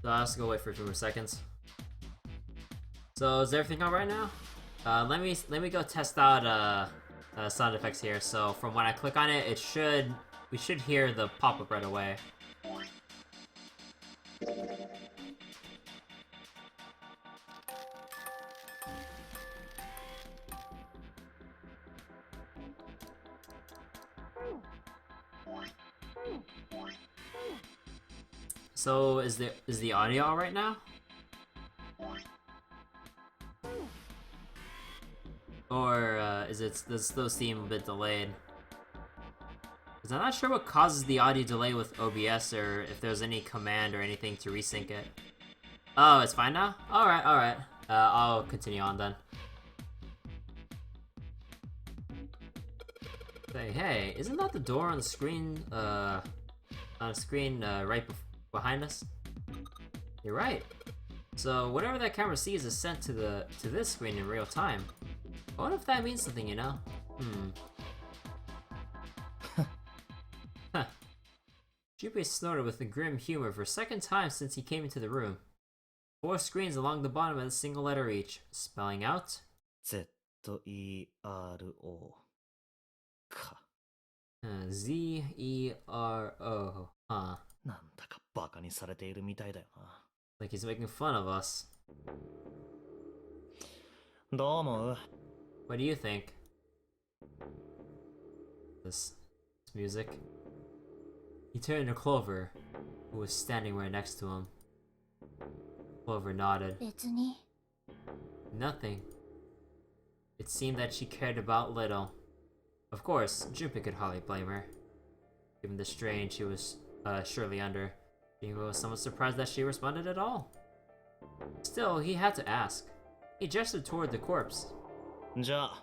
Let's go wait for a few more seconds. So is everything alright now? Let me go test out sound effects here. So from when I click on it, we should hear the pop-up right away. So is the audio all right now? Or does it still seem a bit delayed? Because I'm not sure what causes the audio delay with OBS, or if there's any command or anything to resync it. Oh, it's fine now? Alright. I'll continue on then. Say, hey, isn't that the door on the screen, right behind us? You're right. So whatever that camera sees is sent to this screen in real time. I wonder if that means something, you know? Huh. Junpei snorted with a grim humor for a second time since he came into the room. 4 screens along the bottom and a single letter each, spelling out Z-E-R-O. Z-E-R-O. Huh. Like he's making fun of us. What do you think? This music. He turned to Clover, who was standing right next to him. Clover nodded. Nothing. It seemed that she cared about little. Of course, Junpei could hardly blame her. Given the strain she was surely under, he was somewhat surprised that she responded at all. Still, he had to ask. He gestured toward the corpse. Well,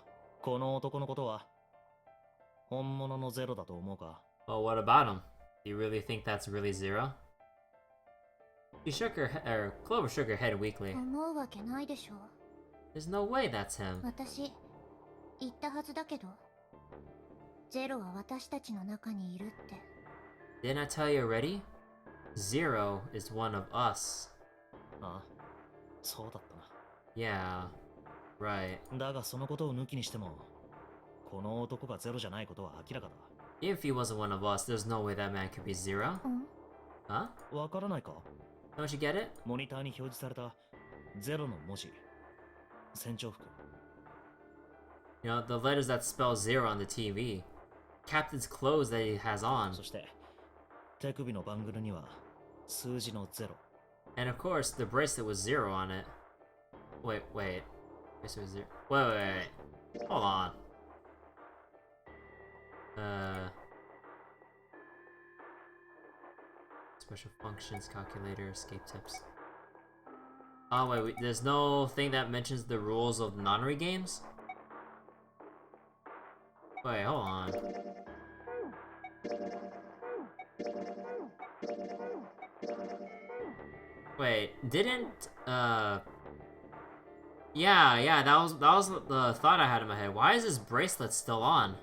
what about him? Do you really think that's really Zero? Clover shook her head weakly. There's no way that's him. Didn't I tell you already? Zero is one of us. Yeah, right. If he wasn't one of us, there's no way that man could be Zero. Huh? Don't you get it? You know, the letters that spell Zero on the TV. Captain's clothes that he has on. And of course, the bracelet was Zero on it. Wait. Bracelet was Zero. Wait. Hold on. Special functions, calculator, escape tips. Oh wait, there's no thing that mentions the rules of Nonary Games? Wait, hold on. Wait, didn't yeah, that was the thought I had in my head. Why is this bracelet still on?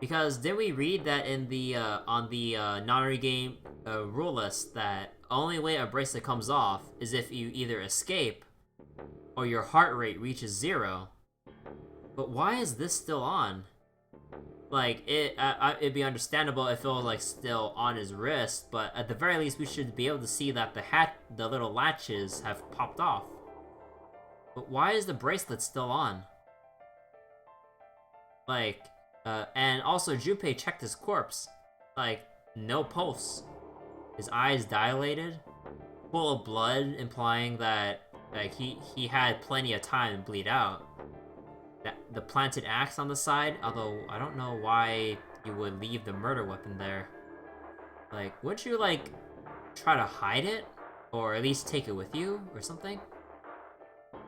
Because did we read that in the on the Nonary game rule list that only way a bracelet comes off is if you either escape or your heart rate reaches 0. But why is this still on? Like it'd be understandable if it was like still on his wrist, but at the very least we should be able to see that the little latches have popped off. But why is the bracelet still on? Like, and also Junpei checked his corpse. Like, no pulse. His eyes dilated, full of blood, implying that like he had plenty of time to bleed out. The planted axe on the side, although I don't know why you would leave the murder weapon there. Like, wouldn't you like try to hide it, or at least take it with you or something?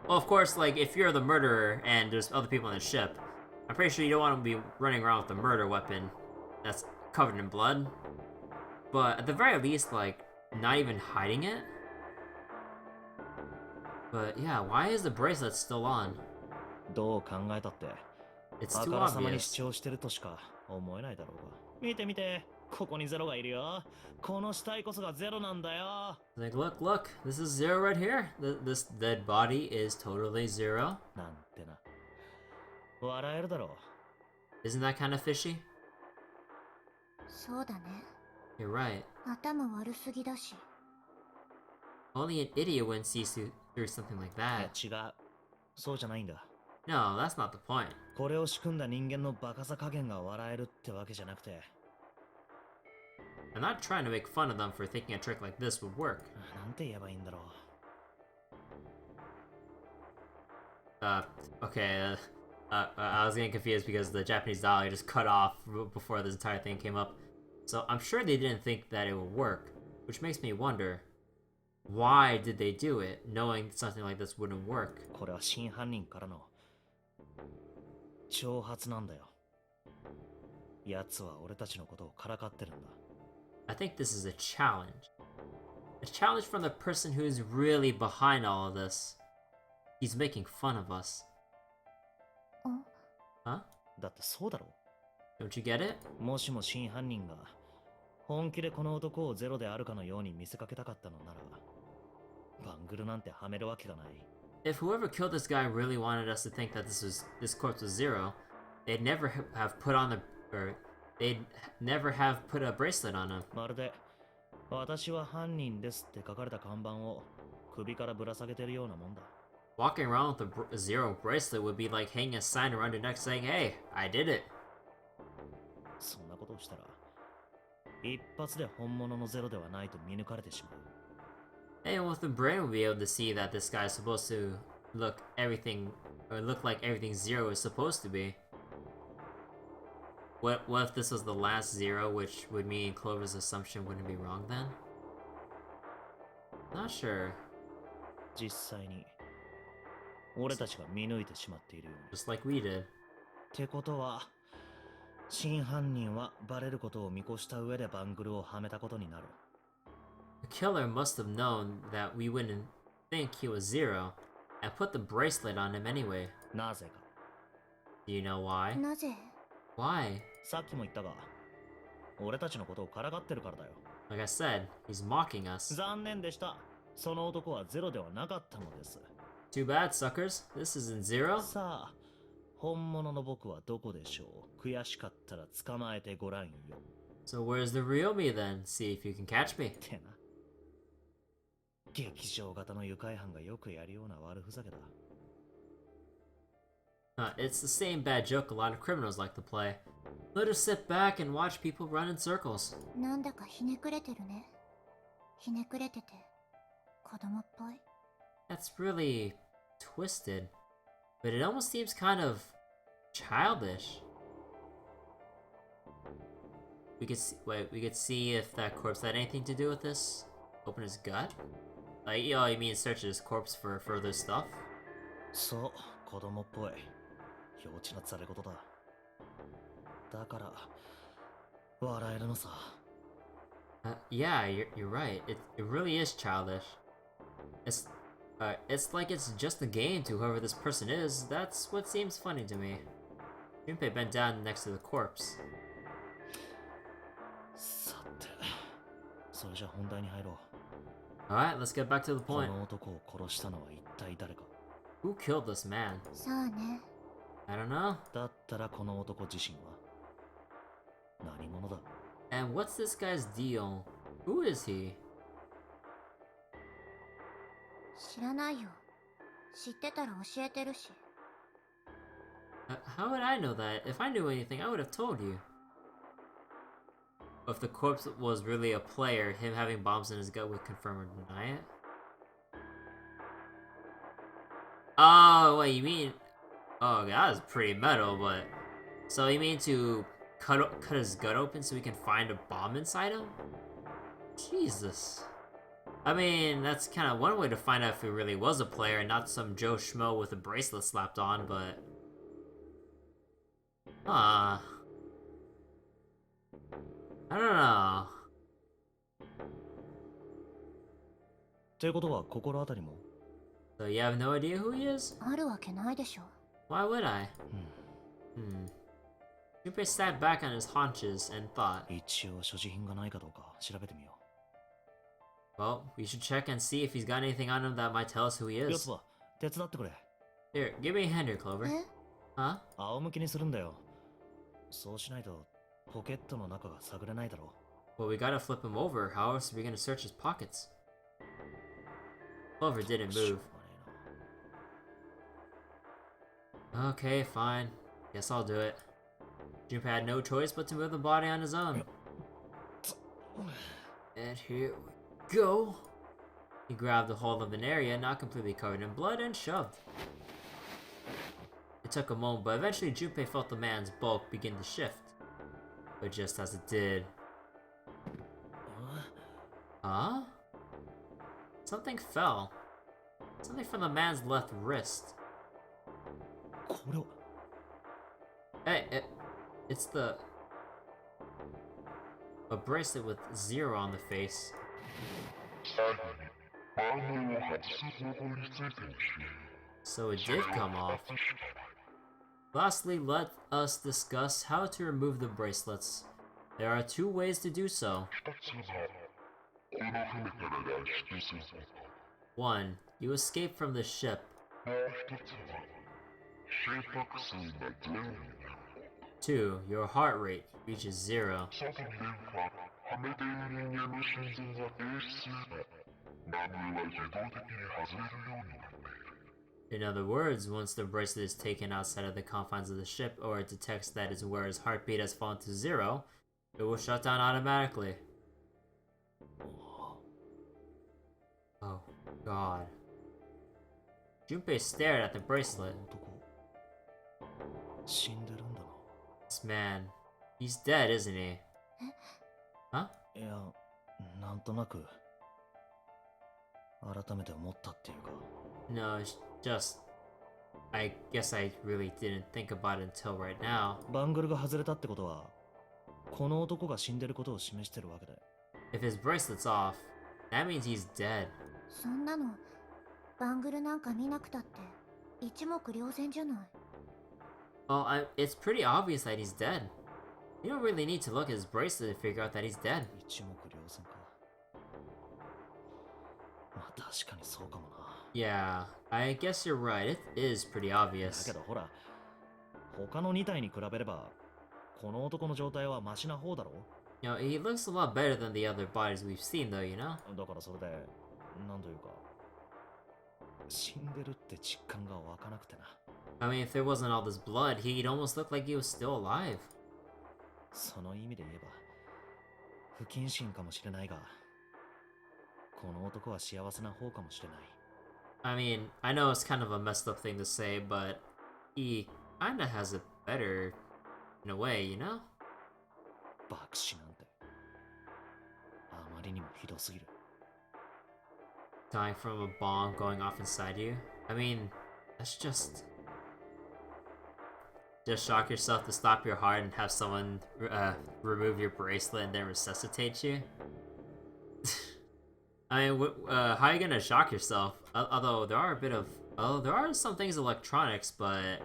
Well, of course, like if you're the murderer and there's other people on the ship, I'm pretty sure you don't want to be running around with the murder weapon that's covered in blood. But at the very least, like, not even hiding it? But yeah, why is the bracelet still on? It's too obvious. ここにゼロがいるよ。この死体こそがゼロなんだよ。 Like, look, this is zero right here. This dead body is totally zero. なんてな。笑えるだろう。 Isn't that kind of fishy? そうだね。 You're right. 頭悪すぎだし。 Only an idiot wouldn't see through something like いや that. 違う。そうじゃないんだ。 No, that's not the point. これを仕組んだ人間のバカさ加減が笑えるってわけじゃなくて。 I'm not trying to make fun of them for thinking a trick like this would work. なんて言えばいいんだろう。 Okay, I was getting confused because the Japanese dialogue just cut off before this entire thing came up. So I'm sure they didn't think that it would work, which makes me wonder, why did they do it, knowing something like this wouldn't work? これは真犯人からの挑発なんだよ。奴は俺たちのことをからかってるんだ。 I think this is a challenge. A challenge from the person who's really behind all of this. He's making fun of us. ん Huh? だってそうだろ。 Don't you get it? もしも真犯人が本気でこの男をゼロであるかのように見せかけたかったのなら、バングルなんてはめるわけがない。 If whoever killed this guy really wanted us to think that this corpse was zero, they'd never have put on they'd never have put a bracelet on him. まるで私は犯人ですって書かれた看板を首からぶら下げてるようなもんだ。 Walking around with a zero bracelet would be like hanging a sign around your neck saying, "Hey, I did it." そんなことをしたら一発で本物のゼロではないと見抜かれてしまう。 Anyone with a brain would be able to see that this guy is supposed to look like everything zero is supposed to be. What if this was the last zero, which would mean Clover's assumption wouldn't be wrong then? Not sure. 実際に俺たちが見抜いてしまっているように。 Just like we did. ってことは真犯人はバレることを見越した上でバングルをはめたことになる。 The killer must have known that we wouldn't think he was zero and put the bracelet on him anyway. なぜか。 Do you know why? なぜ Why? さっきも言ったが、俺たちのことをからかってるからだよ。 Like I said, he's mocking us. 残念でした。その男はゼロではなかったのです。 Too bad, suckers. This isn't zero. さあ、本物の僕はどこでしょう。悔しかったら捕まえてごらんよ。 So where's the real me then? See if you can catch me. ってな。劇場型の愉快犯がよくやるような悪ふざけだ。 It's the same bad joke a lot of criminals like to play. Let us sit back and watch people run in circles. なんだかひねくれてるね。ひねくれてて子供っぽい。 That's really twisted, but it almost seems kind of childish. We could see if that corpse had anything to do with this. Open his gut? Like, you mean search his corpse for further stuff? そう、子供っぽい。幼稚なざれ言だ。だから、笑えるのさ。Yeah, you're right. It really is childish. It's like it's just a game to whoever this person is. That's what seems funny to me. Junpei bent down next to the corpse. さて、それじゃ本題に入ろう。 Alright, let's get back to the こ point. の男を殺したのは一体誰か。 Who killed this man? さあね。 I don't know. だったらこの男自身は何者だ。 And what's this guy's deal? Who is he? 知らないよ。知ってたら教えてるし。How would I know that? If I knew anything, I would have told you. If the corpse was really a player, him having bombs in his gut would confirm or deny it. Oh, wait, you mean... Oh, that was pretty metal, but... So you mean to cut his gut open so we can find a bomb inside him? Jesus. I mean, that's kind of one way to find out if he really was a player and not some Joe Schmo with a bracelet slapped on, but... I don't know. ってことは心当たりも。 So you have no idea who he is? あるわけないでしょ。 Why would I? Junpei sat back on his haunches and thought, 一応所持品がないかどうか調べてみよ well, we should check and see if he's got anything on him that might tell us who he う。四 is. つ葉、手伝ってくれ。 Here, give me a hand here, Clover. え Huh? 仰向けにするんだよ。そうしないとポケットの中が探れないだろ Well, we gotta flip him over. How else are we gonna search his pockets? Clover う。 didn't しょう move. がねえな。 Okay, fine. Guess I'll do it. Junpei had no choice but to move the body on his own. And here we go. He grabbed a hold of an area not completely covered in blood and shoved. It took a moment, but eventually Junpei felt the man's bulk begin to shift. But just as it did... Huh? Something fell. Something from the man's left wrist. これは Hey, it's the... A bracelet with 0 on the face. So it did come off. Lastly, let us discuss how to remove the bracelets. There are 2 ways to do so. 1. You escape from the ship. 2. Your heart rate reaches 0. In other words, once the bracelet is taken outside of the confines of the ship or it detects that its wearer's heartbeat has fallen to 0, it will shut down automatically. Oh, God. Junpei stared at the bracelet. 男死んでるんだ This man, he's dead, isn't he? Huh? な。いや、なんとなく改めて思ったっていうか。 No, it's just... I guess I really didn't think about it until right now. バングルが外れたってことは、この男が死んでることを示してるわけだよ。 If his bracelet's off, that means he's dead. そんなのバングルなんか見なくたって一目瞭然じゃない。 Well, it's pretty obvious that he's dead. You don't really need to look at his bracelet to figure out that he's dead. 一目瞭然か。まあ確かにそうかもな。 Yeah, I guess you're right. It is pretty だ obvious. けどほら、他の2体に比べれば、この男の状態はマシな方だろ You know, he looks a lot better than the other bodies we've seen, though, you know? だからそれで、なんというか、死んでるって実感が湧かなくてな。 I mean, if there wasn't all this blood, he'd almost look like he was still alive. その意味で言えば、不謹慎かもしれないが、この男は幸せな方かもしれない。 I mean, I know it's kind of a messed up thing to say, but he kinda has it better in a way, you know? 爆死なんて、あまりにもひどすぎる。 Dying from a bomb going off inside you. I mean, that's just shock yourself to stop your heart and have someone remove your bracelet and then resuscitate you. I mean, how are you gonna shock yourself? Although there are there are some things electronics, but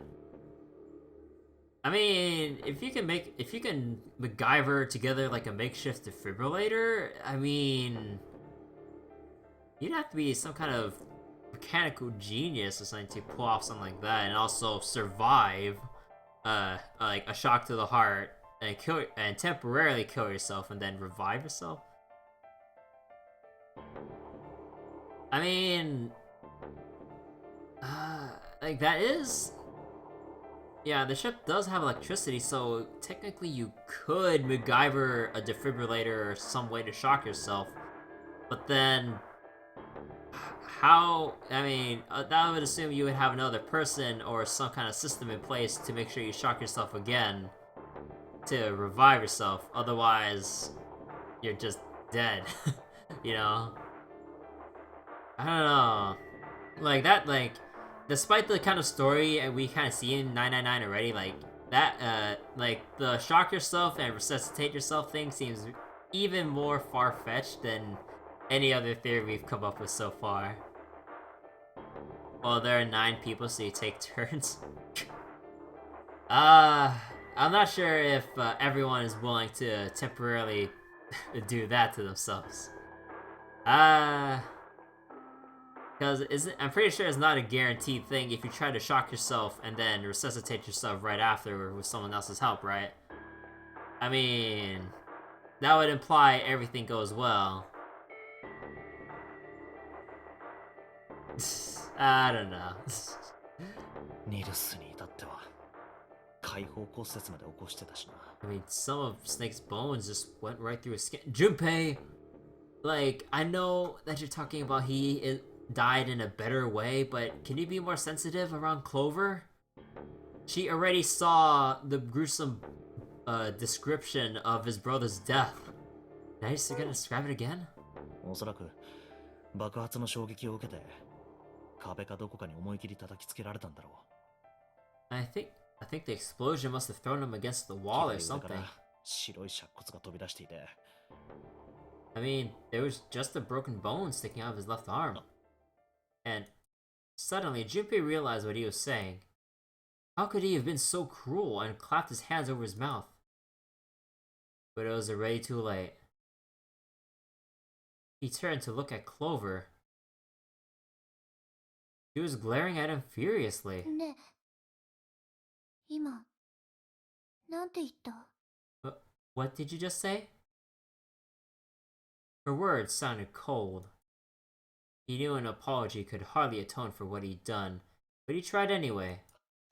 I mean, if you can MacGyver together like a makeshift defibrillator, I mean, you'd have to be some kind of mechanical genius or something to pull off something like that, and also survive, like a shock to the heart and temporarily kill yourself and then revive yourself. I mean, like that is, yeah, the ship does have electricity, so technically you could MacGyver a defibrillator or some way to shock yourself, but then how, I mean, that would assume you would have another person or some kind of system in place to make sure you shock yourself again to revive yourself, otherwise you're just dead. You know? I don't know. Like that, like, despite the kind of story we kind of see in 999 already, like that, like the shock yourself and resuscitate yourself thing seems even more far-fetched than any other theory we've come up with so far. Well, there are 9 people, so you take turns. I I'm not sure if everyone is willing to temporarily do that to themselves. Because I'm pretty sure it's not a guaranteed thing if you try to shock yourself and then resuscitate yourself right after with someone else's help, right? I mean, that would imply everything goes well. I don't know. ニルスに至っては開放骨折まで起こしてたしな。 I mean, some of Snake's bones just went right through his skin. Junpei! Like, I know that you're talking about died in a better way, but can you be more sensitive around Clover? She already saw the gruesome description of his brother's death. Now you're still gonna describe it again? おそらく爆発の衝撃を受けて壁かどこかに思い切り叩きつけられたんだろう。 I think the explosion must have thrown him against the wall or 左腕か something. ら白い尺骨が飛び出していて。 I mean, there was just a broken bone sticking out of his left arm. And suddenly, Junpei realized what he was saying. How could he have been so cruel and clapped his hands over his mouth? But it was already too late. He turned to look at Clover. She was glaring at him furiously. ねえ、今、なんて言った？ What did you just say? Her words sounded cold. He knew an apology could hardly atone for what he'd done, but he tried anyway.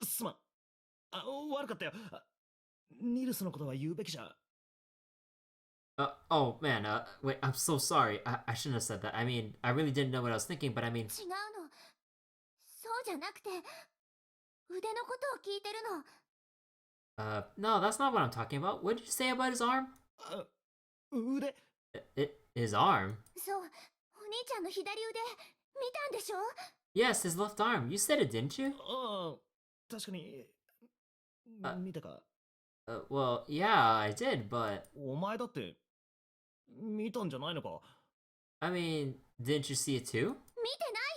すまん。悪かったよ。ニルスのことは言うべきじゃ。 Oh man, wait, I'm so sorry. I shouldn't have said that. I mean, I really didn't know what I was thinking, but I mean... 違うの。そうじゃなくて、腕のことを聞いてるの。No, that's not what I'm talking about. What did you say about his arm? 腕。His arm? そう、お兄ちゃんの左腕、見たんでしょ？ Yes, his left arm. You said it, didn't you? ああ、確かに。見たか。Well, yeah, I did, but... お前だって見たんじゃないのか？ I mean, didn't you see it too? 見てない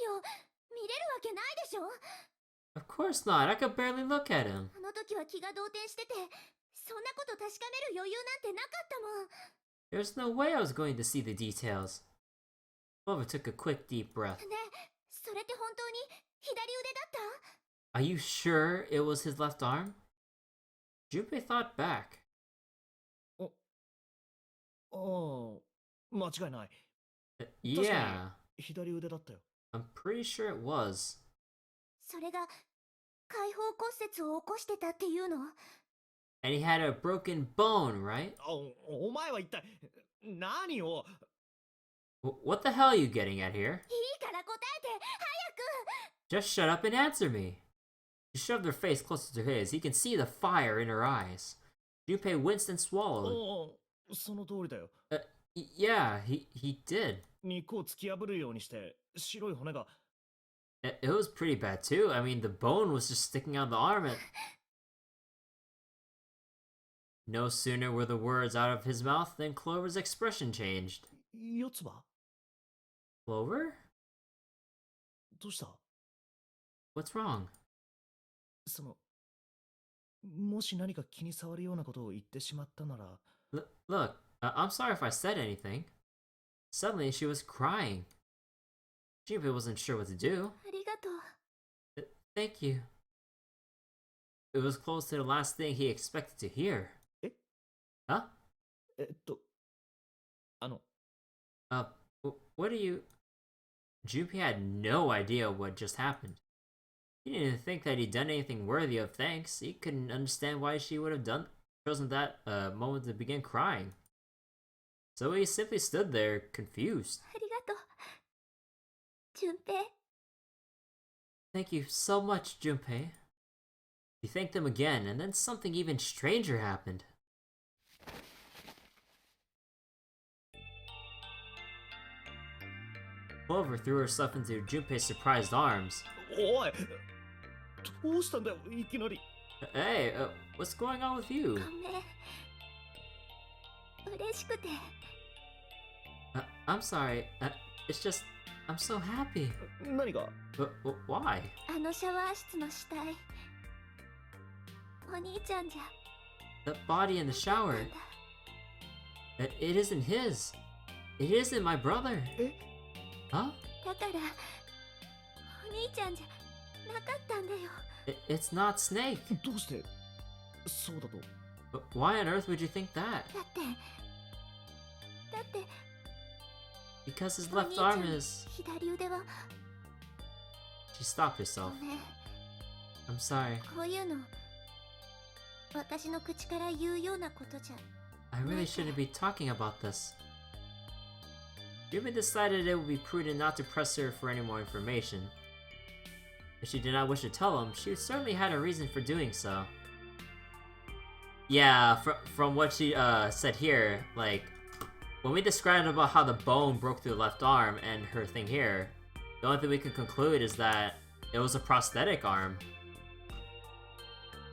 よ。見れるわけないでしょ。 Of course not. I could barely look at him. あの時は気が動転してて、そんなこと確かめる余裕なんてなかったもん。 There's no way I was going to see the details. Clover took a quick, deep breath. ねえ、それって本当に左腕だった？ Are you sure it was his left arm? Junpei thought back. ああ、間違いない。 Yeah, 左腕だったよ。 I'm pretty sure it was. それが開放骨折を起こしてたっていうの？ And he had a broken bone, right? お前は一体何を？ What the hell are you getting at here? いいから答えて、早く！ Just shut up and answer me. She shoved her face closer to his. He can see the fire in her eyes. Junpei winced and swallowed. その通りだよ。Yeah, he did. 肉を突き破るようにして白い骨が。 It was pretty bad too. I mean, the bone was just sticking out of the arm. No sooner were the words out of his mouth than Clover's expression changed. 四つ葉？ Clover? どうした？ What's wrong? もし何か気に障るようなことを言ってしまったなら。 Look, I'm sorry if I said anything. Suddenly, she was crying. Junpei wasn't sure what to do. ありがとう。 Thank you. It was close to the last thing he expected to hear. え？ Huh? あの。What are you... Junpei had no idea what just happened. He didn't even think that he'd done anything worthy of thanks. He couldn't understand why she would have chosen that moment to begin crying. So he simply stood there, confused. ありがとう。純平。 Thank you so much, Junpei. He thanked him again, and then something even stranger happened. Clover threw herself into Junpei's surprised arms. おい、どうしたんだよ、いきなり。 Hey, what's going on with you? ごめん。嬉しくて。I'm sorry. It's just, I'm so happy. 何が？ Why? あのシャワー室の死体。お兄ちゃんじゃ The body in the shower. なんだ It isn't his. It isn't my brother. え Huh? だからお兄ちゃんじゃなかったんだよ It's not Snake. どうしてそうだと But why on earth would you think that? だって Because his お left 兄ちゃん arm is... 左腕は She stopped ご herself. めん I'm sorry. こういうの私の口から言うようなことじゃ I really shouldn't be talking about this. Yumi decided it would be prudent not to press her for any more information. If she did not wish to tell him, she certainly had a reason for doing so. Yeah, from what she said here, like, when we described about how the bone broke through the left arm and her thing here, the only thing we can conclude is that it was a prosthetic arm.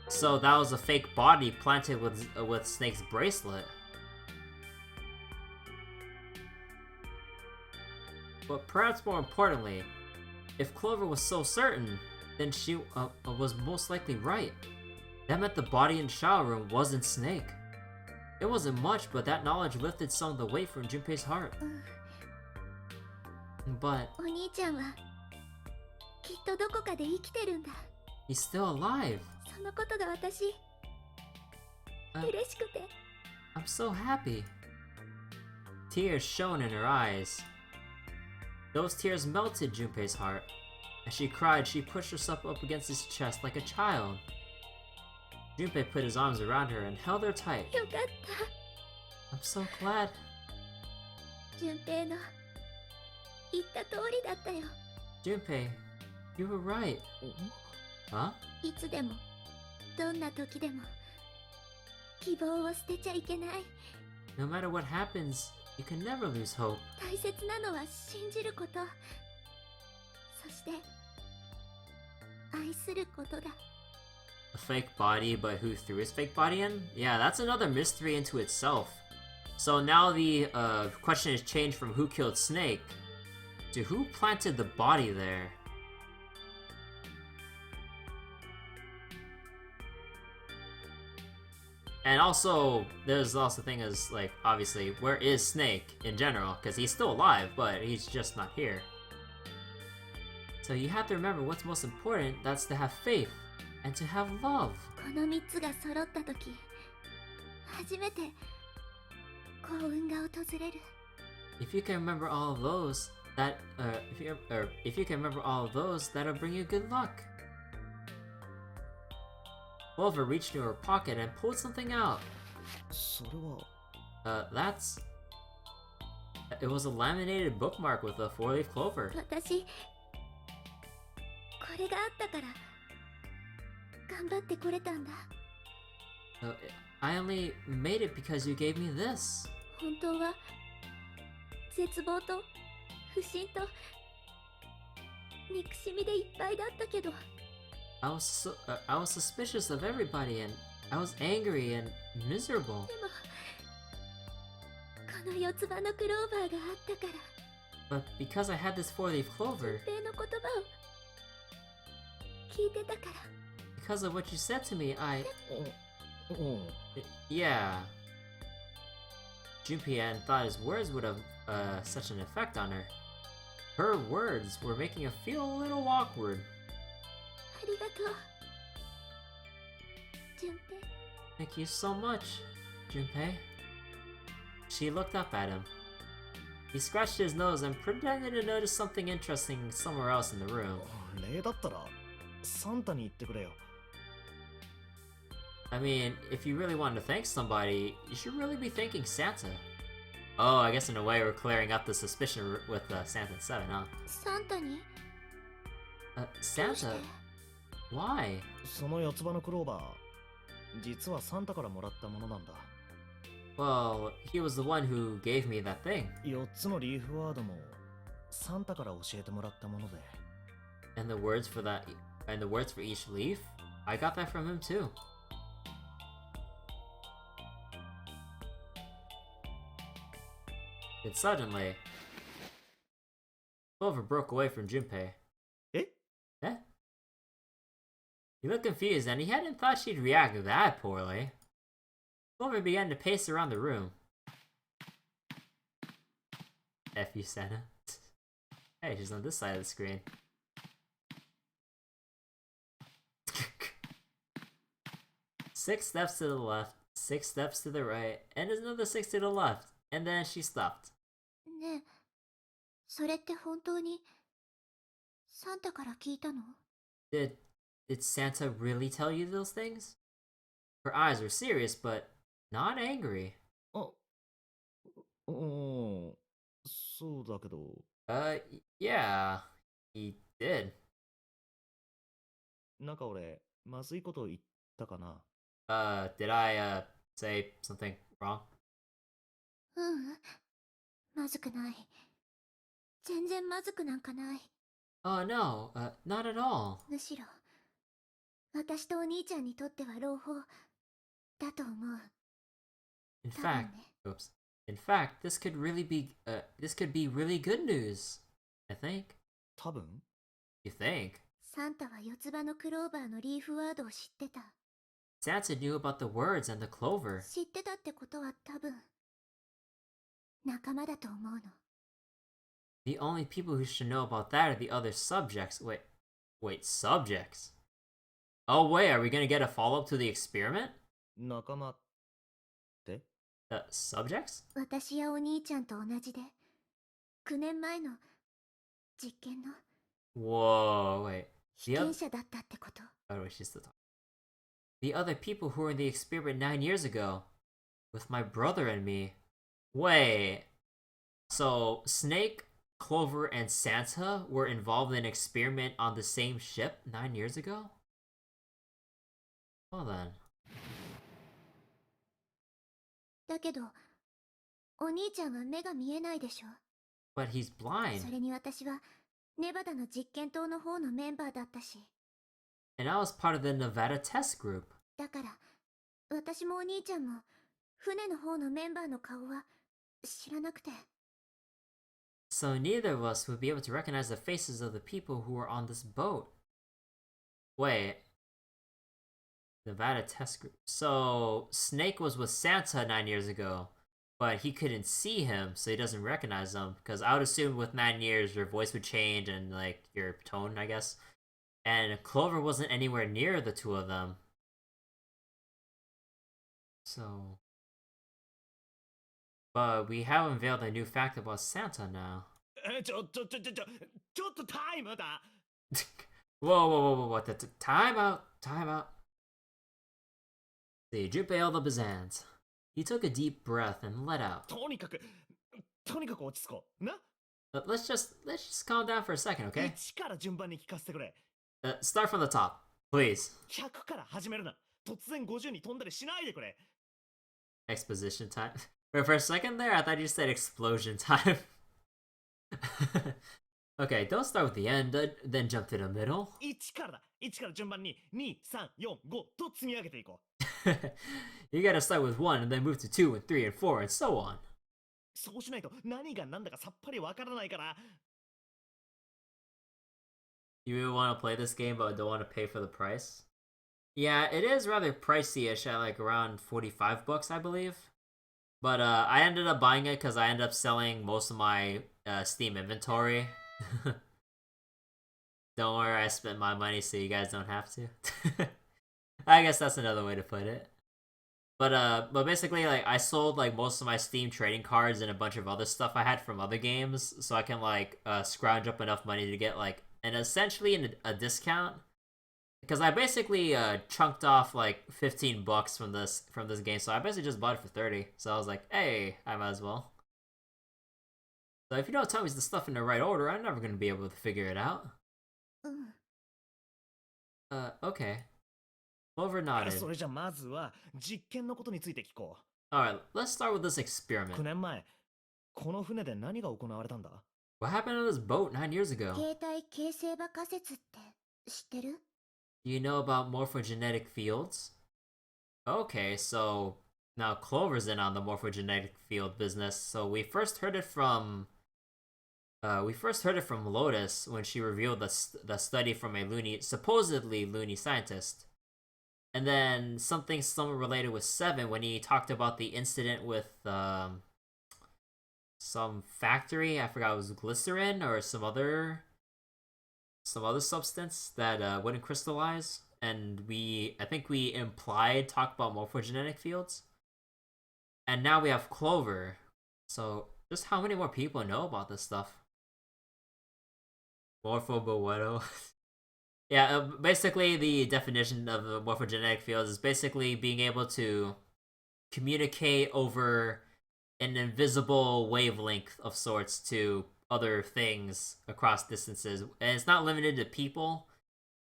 So that was a fake body planted with Snake's bracelet. But perhaps more importantly, if Clover was so certain, then she was most likely right. That meant the body in the shower room wasn't Snake. It wasn't much, but that knowledge lifted some of the weight from Junpei's heart. うん But お兄ちゃんはきっとどこかで生きてるんだ he's still alive. そのことが私 Uh, 嬉しくて I'm so happy. Tears shone in her eyes. Those tears melted Junpei's heart. As she cried, she pushed herself up against his chest like a child. Junpei put his arms around her and held her tight. よかった I'm so glad. 順平の言った通りだったよ Junpei, you were right. Huh? いつでもどんな時でも希望を捨てちゃいけない No matter what happens, you can never lose hope. 大切なのは信じることそして愛することだ A fake body, but who threw his fake body in? Yeah, that's another mystery into itself. So now the question has changed from who killed Snake to who planted the body there. And also, there's also the thing is, like, obviously, where is Snake in general? Because he's still alive, but he's just not here. So you have to remember what's most important, that's to have faith, and to have love. この3つが揃った時初めて幸運が訪れる If you can remember all of those, if you can remember all of those, that'll bring you good luck. Clover reached into her pocket and pulled something out. それは It was a laminated bookmark with a four-leaf clover. 私これがあったから頑張ってこれたんだ I only made it because you gave me this. 本当は絶望と不信と憎しみでいっぱいだったけど I was suspicious of everybody, and I was angry and miserable. でもこの四つ葉のクローバーがあったから But because I had this four-leaf clover, 平の言葉を聞いてたから because of what you said to me, yeah. Junpei thought his words would have such an effect on her. Her words were making her feel a little awkward. ありがとう順平 Thank you so much, Junpei. She looked up at him. He scratched his nose and pretended to notice something interesting somewhere else in the room. 礼だったらサンタに言ってくれよ I mean, if you really wanted to thank somebody, you should really be thanking Santa. Oh, I guess in a way we're clearing up the suspicion with Santa 7, huh? サンタに Santa? Why? その四つ葉のクローバー実はサンタからもらったものなんだ Well, he was the one who gave me that thing. 4つのリーフワードもサンタから教えてもらったもので And the words for each leaf? I got that from him too. Then suddenly, Clover broke away from Junpei. え Eh? He looked confused and he hadn't thought she'd react that poorly. Clover began to pace around the room. F you, Santa. Hey, she's on this side of the screen. Six steps to the left, 6 steps to the right, and there's another 6 to the left. And then she stopped. ねえ、それって本当にサンタから聞いたの？ Did Santa really tell you those things? Her eyes were serious, but not angry. あ、うん、そうだけど。Yeah, he did. なんか俺、まずいこと言ったかな。Did I, say something wrong? ううん、まずくない。全然まずくなんかない。Oh, no, not at all. むしろ、私とお兄ちゃんにとっては朗報だと思う。In 多分 fact, ね。oops. In fact, this could be really good news. I think. 多分 You think? サンタは四つ葉のクローバーのリーフワードを知ってた。Santa knew about the words and the clover. 知ってたってことは多分、仲間だと思うの。The only people who should know about that are the other subjects. Wait, subjects? Oh wait, are we gonna get a follow-up to the experiment? 仲間って Subjects? 私やお兄ちゃんと同じで、9年前の実験の Whoa, wait. 被験者だったってこと。Oh, wait, she's still talking. The other people who were in the experiment 9 years ago. With my brother and me. Wait. So, Snake, Clover, and Santa were involved in an experiment on the same ship 9 years ago? Well then. だけど、お兄ちゃんは目が見えないでしょ。 But he's blind. それに私は、ネバダの実験棟の方のメンバーだったし。And I was part of the Nevada test group. だから、私もお兄ちゃんも、船の方のメンバーの顔は知らなくて。So neither of us would be able to recognize the faces of the people who were on this boat. Wait. Nevada test group. So Snake was with Santa 9 years ago, but he couldn't see him, so he doesn't recognize them. Because I would assume with 9 years, your voice would change and like your tone, I guess. And Clover wasn't anywhere near the two of them. So, but we have unveiled a new fact about Santa now. ちょっとタイムだ Whoa, what? Time out. See, Junpei all the Bazans. He took a deep breath and let out. とにかく落ち着こう。な Let's just calm down for a second, okay? 1から順番に聞かせてくれ。Start from the top, please. 100から始めるな。突然50に飛んだりしないでくれ。Exposition time. Wait, for a second there, I thought you said explosion time. Okay, don't start with the end, then jump to the middle. 1から順番に2、3、4、5と積み上げていこう。You gotta start with 1 and then move to 2 and 3 and 4 and so on. そうしないと何が何だかさっぱりわからないから。You really want to play this game but don't want to pay for the price? Yeah, it is rather pricey-ish at like around $45, I believe. But I ended up buying it because I ended up selling most of my Steam inventory. Don't worry, I spent my money so you guys don't have to. I guess that's another way to put it. But basically, like, I sold like most of my Steam trading cards and a bunch of other stuff I had from other games, so I can like scrounge up enough money to get like essentially a discount. Because I basically chunked off like $15 from this game, so I basically just bought it for 30. So I was like, hey, I might as well. So if you don't tell me the stuff in the right order, I'm never gonna be able to figure it out. うん。 Okay. Clover nodded. それじゃまずは実験のことについて聞こう。 Alright, let's start with this 9 experiment. 年前、この船で何が行われたんだ What happened on this boat 9 years ago? 携帯形成場仮説って知ってる？ Do you know about morphogenetic fields? Okay, so now Clover's in on the morphogenetic field business. So we first heard it from Lotus when she revealed the study from a supposedly loony scientist. And then something somewhat related with 7 when he talked about the incident with some factory. I forgot it was glycerin or some other substance that wouldn't crystallize. And I think we implied talk about morphogenetic fields. And now we have Clover. So just how many more people know about this stuff? Morphobowedo. Yeah, basically the definition of the morphogenetic fields is basically being able to communicate over an invisible wavelength of sorts to other things across distances. And it's not limited to people.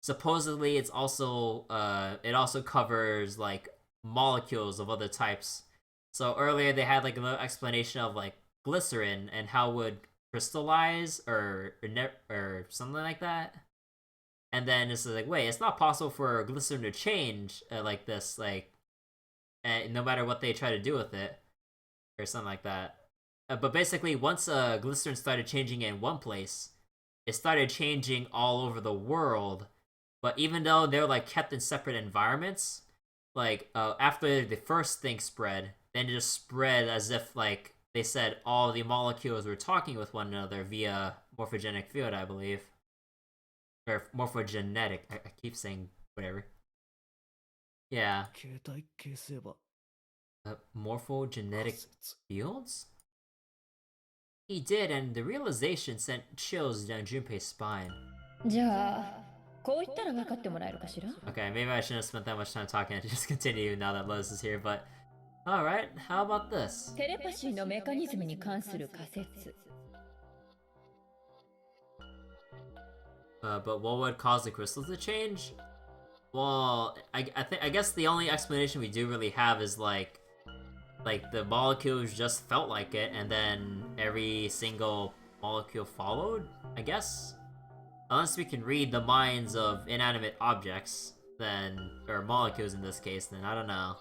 Supposedly it's also it also covers like molecules of other types. So earlier they had like a little explanation of like glycerin and how it would crystallize or something like that. And then it's like, wait, it's not possible for glycerin to change like this, like, no matter what they try to do with it, or something like that. But basically, once glycerin started changing in one place, it started changing all over the world. But even though they're like kept in separate environments, like after the first thing spread, then it just spread as if like they said all the molecules were talking with one another via morphogenic field, I believe. Or morphogenetic. I keep saying whatever. Yeah. Morphogenetic fields? He did, and the realization sent chills down Junpei's spine. Okay, maybe I shouldn't have spent that much time talking and just continue now that Lotus is here, but alright, how about this? But what would cause the crystals to change? Well, I guess the only explanation we do really have is like the molecules just felt like it, and then every single molecule followed, I guess? Unless we can read the minds of inanimate objects, then, or molecules in this case, then I don't know.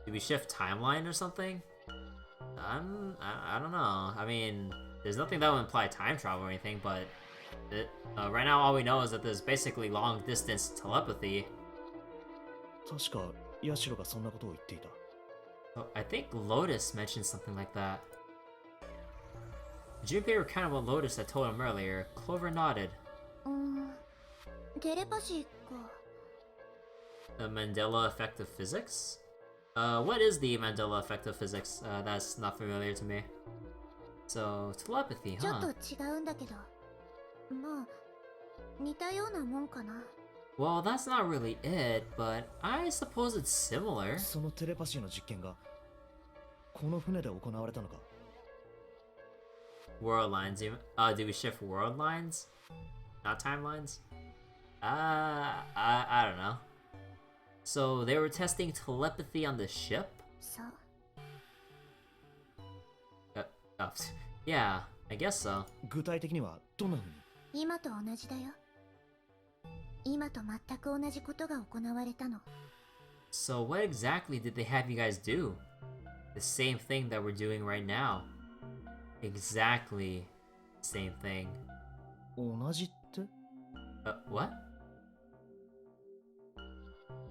Do we shift timeline or something? I don't know. I mean, there's nothing that would imply time travel or anything, but right now all we know is that there's basically long distance telepathy. Oh, I think Lotus mentioned something like that. Junpei recounted what Lotus had told him earlier. Clover nodded. The Mandela effect of physics? What is the Mandela effect of physics? That's not familiar to me. So, telepathy, huh? Well, that's not really it, but I suppose it's similar. World lines, even. Do we shift world lines? Not timelines? I don't know. So they were testing telepathy on the ship? Yeah, I guess so. So what exactly did they have you guys do? The same thing that we're doing right now. Exactly the same thing. What?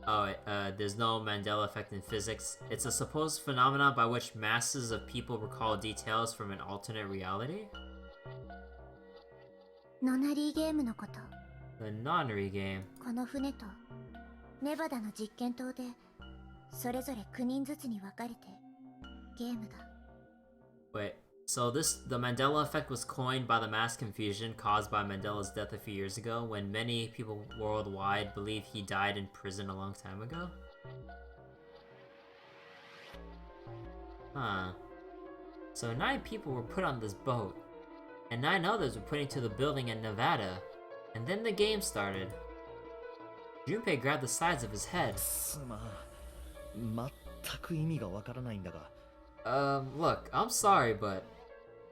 Oh, there's no Mandela effect in physics. It's a supposed phenomenon by which masses of people recall details from an alternate reality? Nonary Game のこと。 The Nonary Game. この船とネバダの実験棟でそれぞれ9人ずつに分かれてゲームが。 Wait, so the Mandela effect was coined by the mass confusion caused by Mandela's death a few years ago, when many people worldwide believe he died in prison a long time ago? Huh. So 9 people were put on this boat, and 9 others were put into the building in Nevada, and then the game started. Junpei grabbed the sides of his head. Look, I'm sorry, but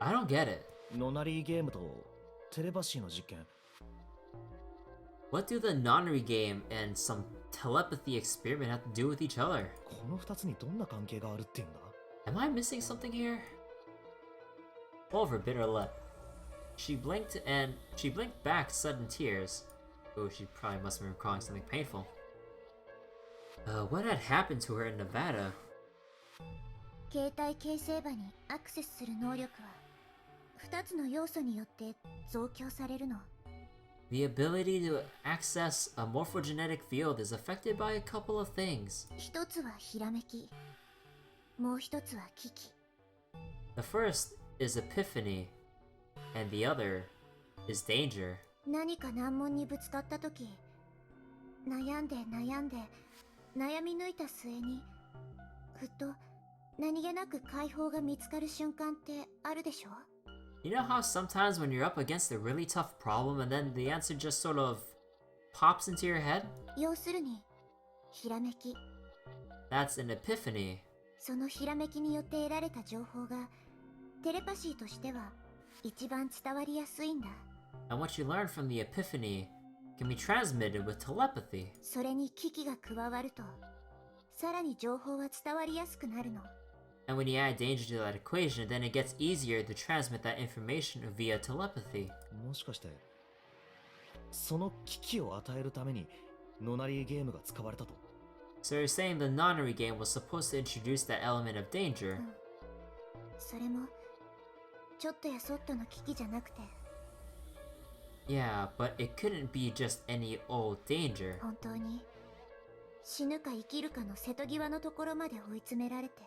I don't get it. Nonary Game とテレパシーの実験。 What do the Nonary Game and some telepathy experiment have to do with each other? この2つにどんな関係があるっていうんだ？ Am I missing something here? Clover bit her lip. She blinked back sudden tears. Oh, she probably must have been recalling something painful. What had happened to her in Nevada? 携帯形成場にアクセスする能力は2つの要素によって増強されるの。 The ability to access a morphogenetic field is affected by a couple of things. 一つはひらめき、もう一つは危機。 The first is epiphany, and the other is danger. 何か難問にぶつかった時、悩んで悩み抜いた末にふっと何気なく解放が見つかる瞬間ってあるでしょ？ You know how sometimes when you're up against a really tough problem and then the answer just sort of pops into your head? 要するにひらめき。 That's an epiphany. そのひらめきによって得られた情報がテレパシーとしては一番伝わりやすいんだ。 And what you learn from the epiphany can be transmitted with telepathy. それに危機が加わるとさらに情報は伝わりやすくなるの。 And when you add danger to that equation, then it gets easier to transmit that information via telepathy. もしかしてその危機を与えるためにノナリーゲームが使われたと？ So you're saying the Nonary game was supposed to introduce that element of danger? それもちょっとやそっとの危機じゃなくて Yeah, but it couldn't be just any old danger. 本当に死ぬか生きるかの瀬戸際のところまで追い詰められて、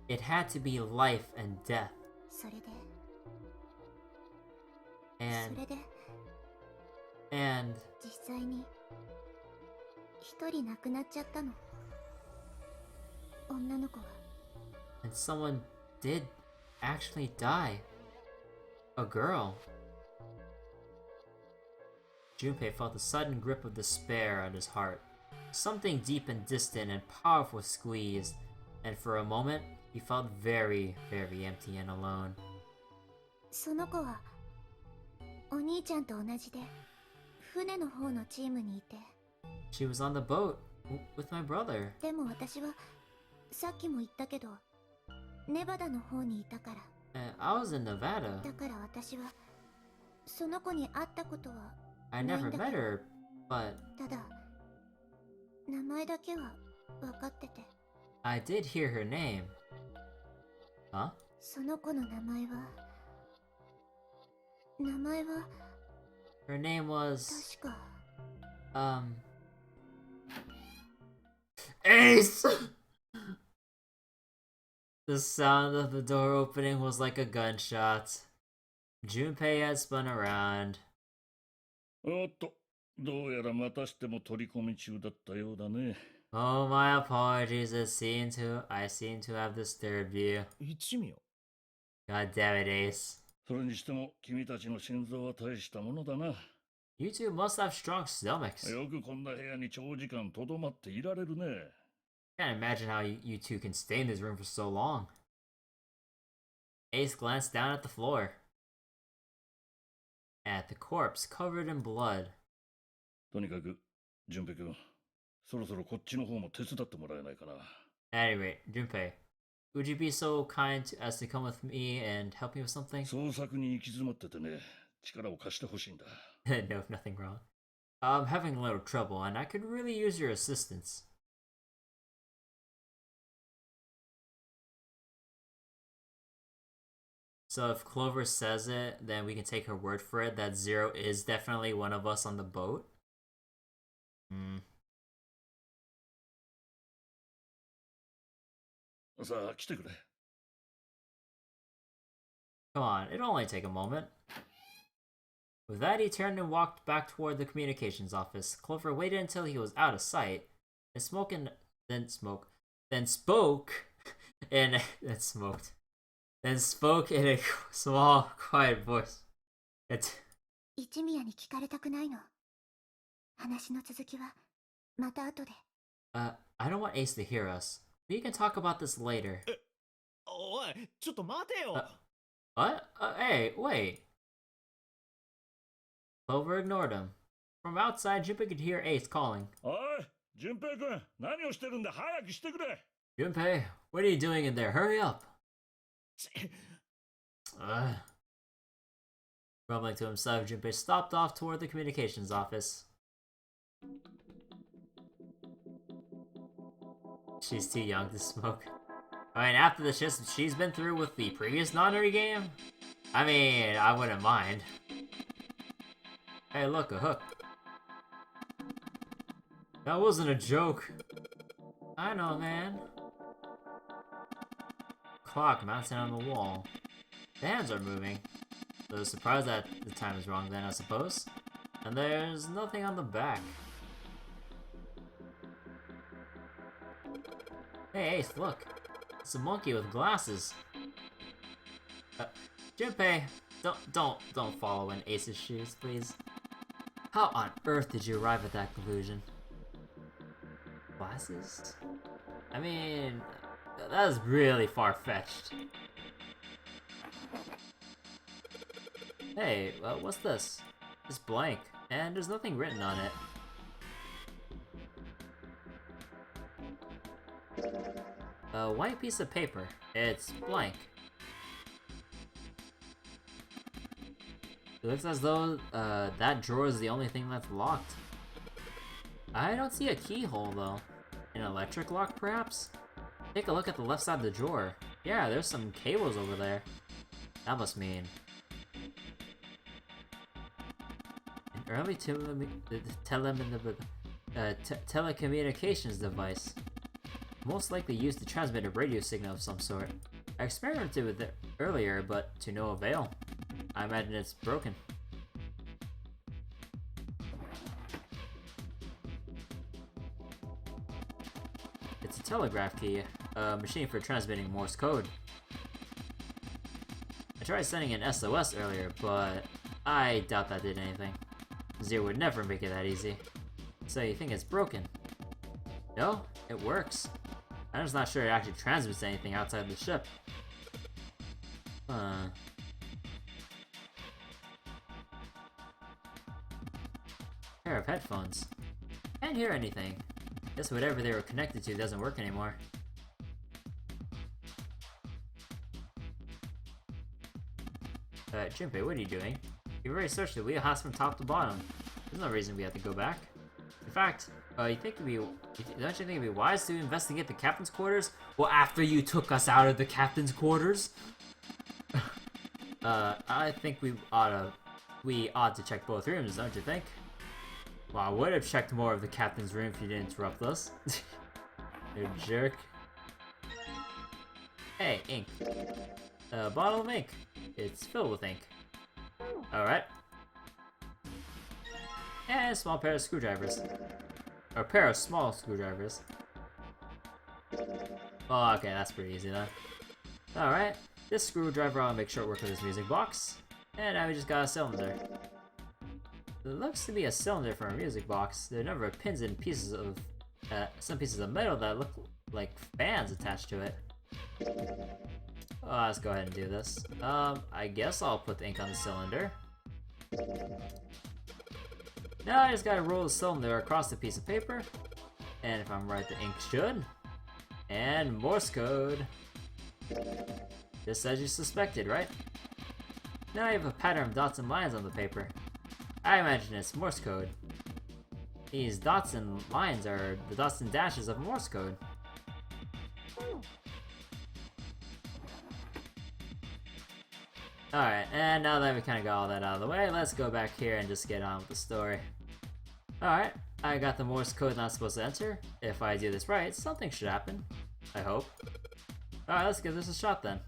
It had to be life and death. それで And 実際に一人亡くなっちゃったの。女の子が。 someone did actually die. A girl. Junpei felt a sudden grip of despair on his heart. Something deep and distant and powerful squeezed, and for a moment, he felt very, very empty and alone. その子はお兄ちゃんと同じで船の方のチームにいて、 She was on the boat with my brother. でも私はさっきも言ったけどネバダの方にいたから。 And I was in Nevada. だから私はその子に会ったことは I never met her, but ただ名前だけは分かってて。 I did hear her name. Huh? その子の名前は Her name was... 確か Ace! The sound of the door opening was like a gunshot. Junpei had spun around. おっと、どうやらまたしても取り込み中だったようだね。Oh, my apologies. I seem to have disturbed you. 一味よ。 God damn it, Ace. それにしても君たちの心臓は大したものだな。You two must have strong stomachs. よくこんな部屋に長時間とどまっていられるね。Can't imagine how you two can stay in this room for so long. Ace glanced down at the floor. At the corpse covered in blood. とにかく、淳平君、そろそろこっちの方も手伝ってもらえないかな。At any rate, Junpei, would you be so kind as to come with me and help me with something? 捜索に行き詰まっててね、力を貸してほしいんだ。No, nothing wrong. I'm having a little trouble and I could really use your assistance. So if Clover says it, then we can take her word for it that Zero is definitely one of us on the boat? Hmm. さあ、来てくれ。Come on, it'll only take a moment. With that, he turned and walked back toward the communications office. Clover waited until he was out of sight, and spoke in a small, quiet voice. 一宮に聞かれたくないの。話の続きはまた後で。 I don't want Ace to hear us. We can talk about this later. おい、ちょっと待てよ。 What? Hey, wait. Clover ignored him. From outside, Junpei could hear Ace calling. おい、淳平君、何をしてるんだ、早くしてくれ。 Junpei, what are you doing in there? Hurry up. Grumbling to himself, Junpei stopped off toward the communications office. She's too young to smoke. I mean, after the shit she's been through with the previous Nonary game, I mean, I wouldn't mind. Hey, look, a hook. That wasn't a joke. I know, man. Clock mounted on the wall. The hands are moving. So surprised that the time is wrong then, I suppose. And there's nothing on the back. Hey, Ace, look. It's a monkey with glasses. Junpei, don't follow in Ace's shoes, please. How on earth did you arrive at that conclusion? Glasses? I mean, that is really far-fetched. Hey, what's this? It's blank, and there's nothing written on it. A white piece of paper. It's blank. It looks as though that drawer is the only thing that's locked. I don't see a keyhole though. An electric lock perhaps? Take a look at the left side of the drawer. Yeah, there's some cables over there. That must mean an early telecommunications device. Most likely used to transmit a radio signal of some sort. I experimented with it earlier, but to no avail. I imagine it's broken. It's a telegraph key, a machine for transmitting Morse code. I tried sending an SOS earlier, but I doubt that did anything. Zero would never make it that easy. So you think it's broken? No, it works. I'm just not sure it actually transmits anything outside the ship. Pair of headphones. Can't hear anything. Guess whatever they were connected to doesn't work anymore. Junpei, what are you doing? You've already searched the wheelhouse from top to bottom. There's no reason we have to go back. In fact, don't you think it'd be wise to investigate the captain's quarters? Well, after you took us out of the captain's quarters? I think we ought to check both rooms, don't you think? Well, I would have checked more of the captain's room if you didn't interrupt us. You jerk. Hey, ink. A bottle of ink. It's filled with ink. Alright. And a small pair of screwdrivers. Or a pair of small screwdrivers. Oh, okay, that's pretty easy then. Alright. This screwdriver I'll make short work of this music box. And now we just got a cylinder. It looks to be a cylinder for a music box. There are a number of pins and pieces of some pieces of metal that look like fans attached to it. Oh, let's go ahead and do this. I guess I'll put the ink on the cylinder. Now I just gotta roll the cylinder across the piece of paper. And if I'm right, the ink should. And Morse code. Just as you suspected, right? Now I have a pattern of dots and lines on the paper. I imagine it's Morse code. These dots and lines are the dots and dashes of Morse code. Alright, and now that we kind of got all that out of the way, let's go back here and just get on with the story. Alright, I got the Morse code not supposed to enter. If I do this right, something should happen. I hope. Alright, let's give this a shot then.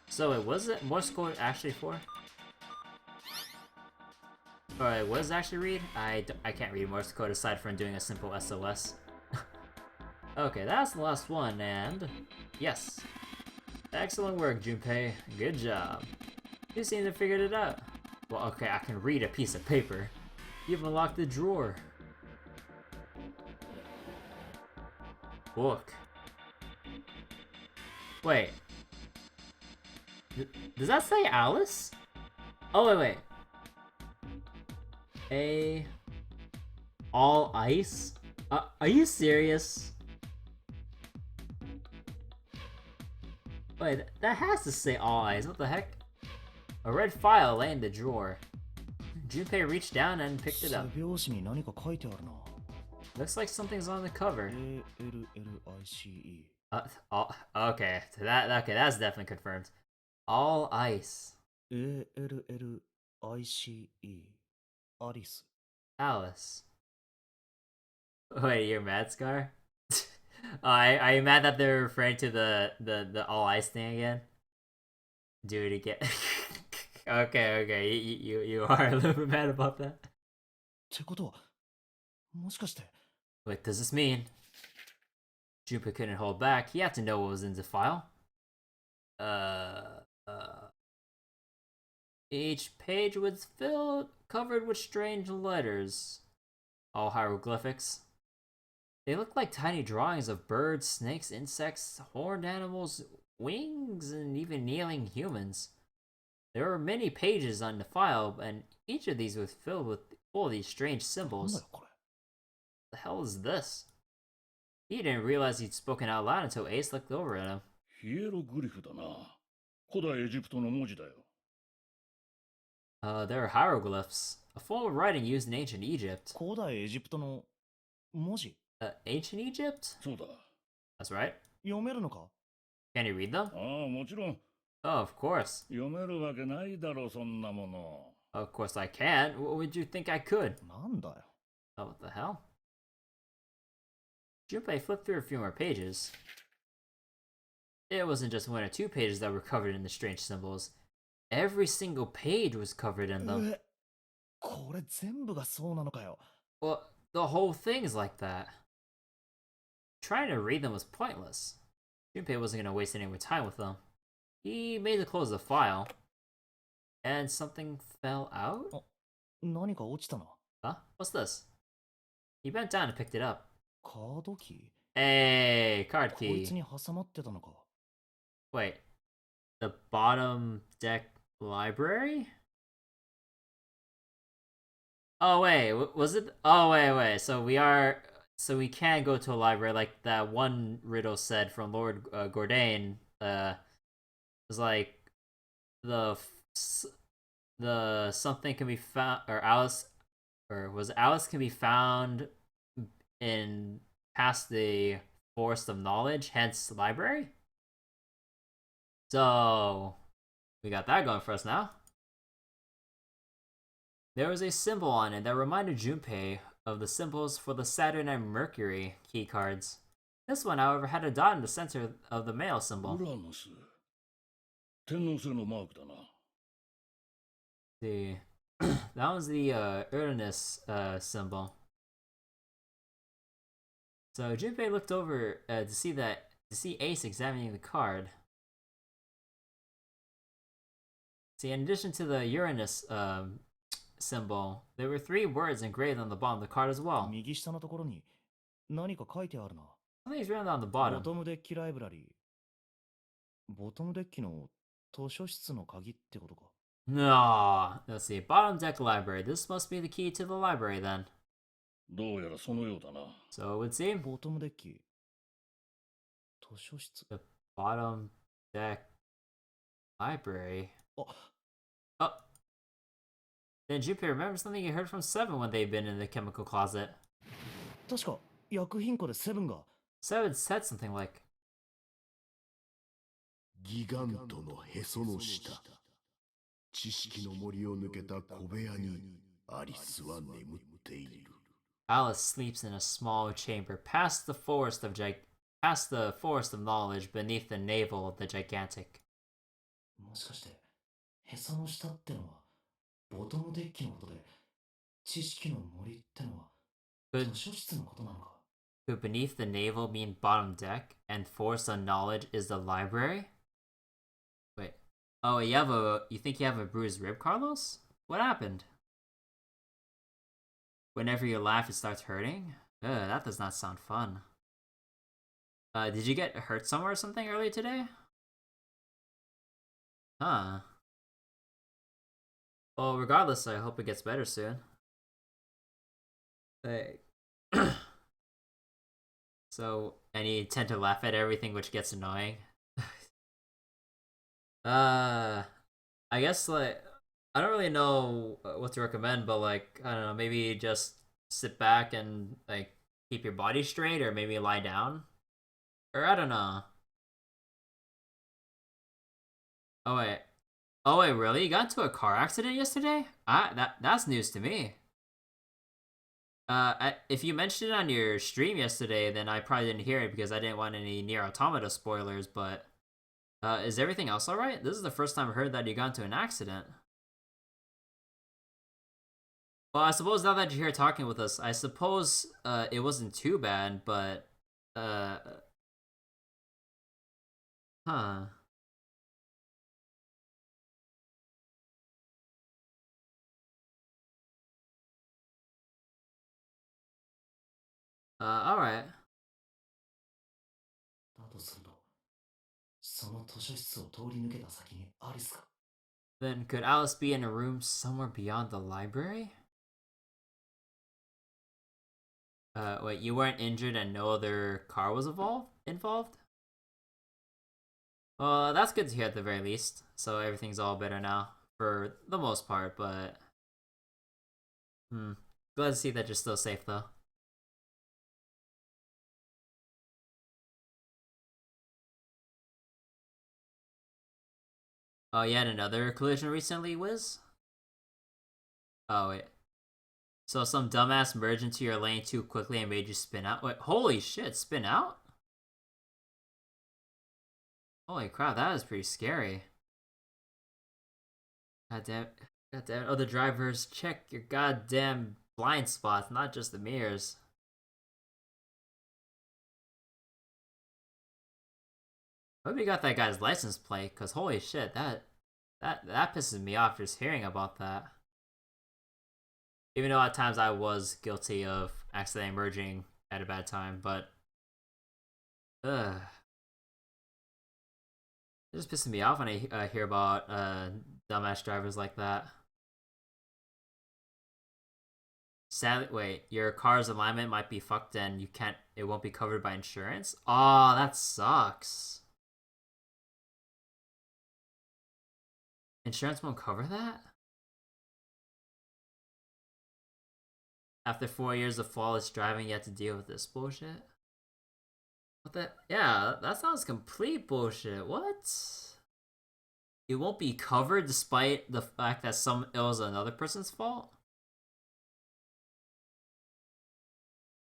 So it was it Morse code actually for? Alright, what does it actually read? I can't read Morse code aside from doing a simple SOS. Okay, that's the last one, and yes. Excellent work, Junpei. Good job. You seem to have figured it out. Well, okay, I can read a piece of paper. You've unlocked the drawer. Book. Wait. Does that say Alice? Oh, wait. All ice? Are you serious? Wait, that has to say all eyes. What the heck? A red file lay in the drawer. Junpei reached down and picked it up. 背表紙に何か書いてあるな。 Looks like something's on the cover. ALLICE。 Okay, so okay, that's definitely confirmed. All ice. ALLICE。 アリス。 Alice. Wait, you're mad, Scar? Are you mad that they're referring to the all ice thing again? Do it again. Okay, you are a little bit mad about that. ってことは、もしかして。 What does this mean? Junpei couldn't hold back. He had to know what was in the file. Each page was covered with strange letters. All hieroglyphics. They looked like tiny drawings of birds, snakes, insects, horned animals, wings, and even kneeling humans. There were many pages on the file, and each of these was filled with all these strange なんだ symbols. よこれ。 The hell is this? He didn't realize he'd spoken out loud until Ace looked over at him. ヒエログリフだな。古代エジプトの文字だよ。There are hieroglyphs, a form of writing used in ancient Egypt. 古代エジプトの文字。 Ancient Egypt? そうだ。 That's right. 読めるのか？ Can you read them? ああ、もちろん。 Oh, of course. 読めるわけないだろ、そんなもの。Of course I can. What would you think I could? なんだよ。 Oh, what the hell? Junpei flipped through a few more pages. It wasn't just one or two pages that were covered in the strange symbols. Every single page was covered in them. これ全部がそうなのかよ。 Well, the whole thing is like that. Trying to read them was pointless. Junpei wasn't going to waste any more time with them. He made to close the file. And something fell out? 何か落ちたな。 Huh? What's this? He bent down and picked it up. カードキ Hey, card ー。こい key. つに挟まってたのか。 Wait. The bottom deck library? Oh, wait. Was it? Oh, wait. So we can go to a library like that one riddle said from Lord Gordain. Was like the something can be found, or Alice can be found in past the forest of knowledge, hence library. So we got that going for us now. There was a symbol on it that reminded Junpei of the symbols for the Saturn and Mercury key cards. This one, however, had a dot in the center of the male ウ symbol. ラヌス。天王星のマークだな。The that was the Uranus symbol. So Junpei looked over to see Ace examining the card. See, in addition to the Uranus symbol, there were 3 words engraved on the bottom of the card as well. 右下のところに何か書いてあるな。 Something's written on the ボ bottom. トムデッキライブラリー。ボトムデッキの図書室の鍵ってことか。 No, let's see. Bottom deck library. This must be the key to the library then. どうやらそのようだな。 So it would seem ボトムデッキ。図書室。 the bottom deck library. あ、 Oh. Then Junpei remembers something he heard from Seven when they'd been in the chemical closet. 確か薬品庫でセブンが。 Seven said something like, ギガントのへその下。知識の森を抜けた小部屋にアリスは眠っている。 Alice sleeps in a small chamber past the forest of knowledge beneath the navel of the gigantic. もしかしてへその下ってのはボトムデッキのことで、知識の森ってのは Could, 図書室のことなのか。 could beneath the navel mean bottom deck, and forest of knowledge is the library? Wait. Oh, you think you have a bruised rib, Carlos? What happened? Whenever you laugh, it starts hurting? Ugh, that does not sound fun. Did you get hurt somewhere or something earlier today? Huh. Well, regardless, I hope it gets better soon. Hey. So, and you tend to laugh at everything, which gets annoying. Uh, I guess like I don't really know what to recommend, but like I don't know, maybe just sit back and like keep your body straight, or maybe lie down, or I don't know. Oh wait, oh wait, really? You got into a car accident yesterday? That's news to me. If you mentioned it on your stream yesterday, then I probably didn't hear it because I didn't want any Nier Automata spoilers. But is everything else all right? This is the first time I heard that you got into an accident. Well, I suppose now that you're here talking with us, I suppose it wasn't too bad, but uh, huh. All right. だとすると、その図書室を通り抜けた先にアリスが。Then could Alice be in a room somewhere beyond the library? Wait, you weren't injured and no other car was involved? Well, that's good to hear at the very least. So everything's all better now, for the most part, but... Glad to see that you're still safe, though. Oh, you had another collision recently, Wiz? Oh, wait. So some dumbass merged into your lane too quickly and made you spin out? Wait, holy shit, spin out? Holy crap, that is pretty scary. Goddamn, other drivers, check your goddamn blind spots, not just the mirrors. I hope you got that guy's license plate, cause holy shit, that pisses me off just hearing about that. Even though at times I was guilty of accidentally merging at a bad time, but ugh. It just pisses me off when I hear about dumbass drivers like that. Sadly, wait, your car's alignment might be fucked and it won't be covered by insurance? Oh, that sucks. Insurance won't cover that? After 4 years of flawless driving, you have to deal with this bullshit? What the? Yeah, that sounds complete bullshit. What? It won't be covered despite the fact that it was another person's fault?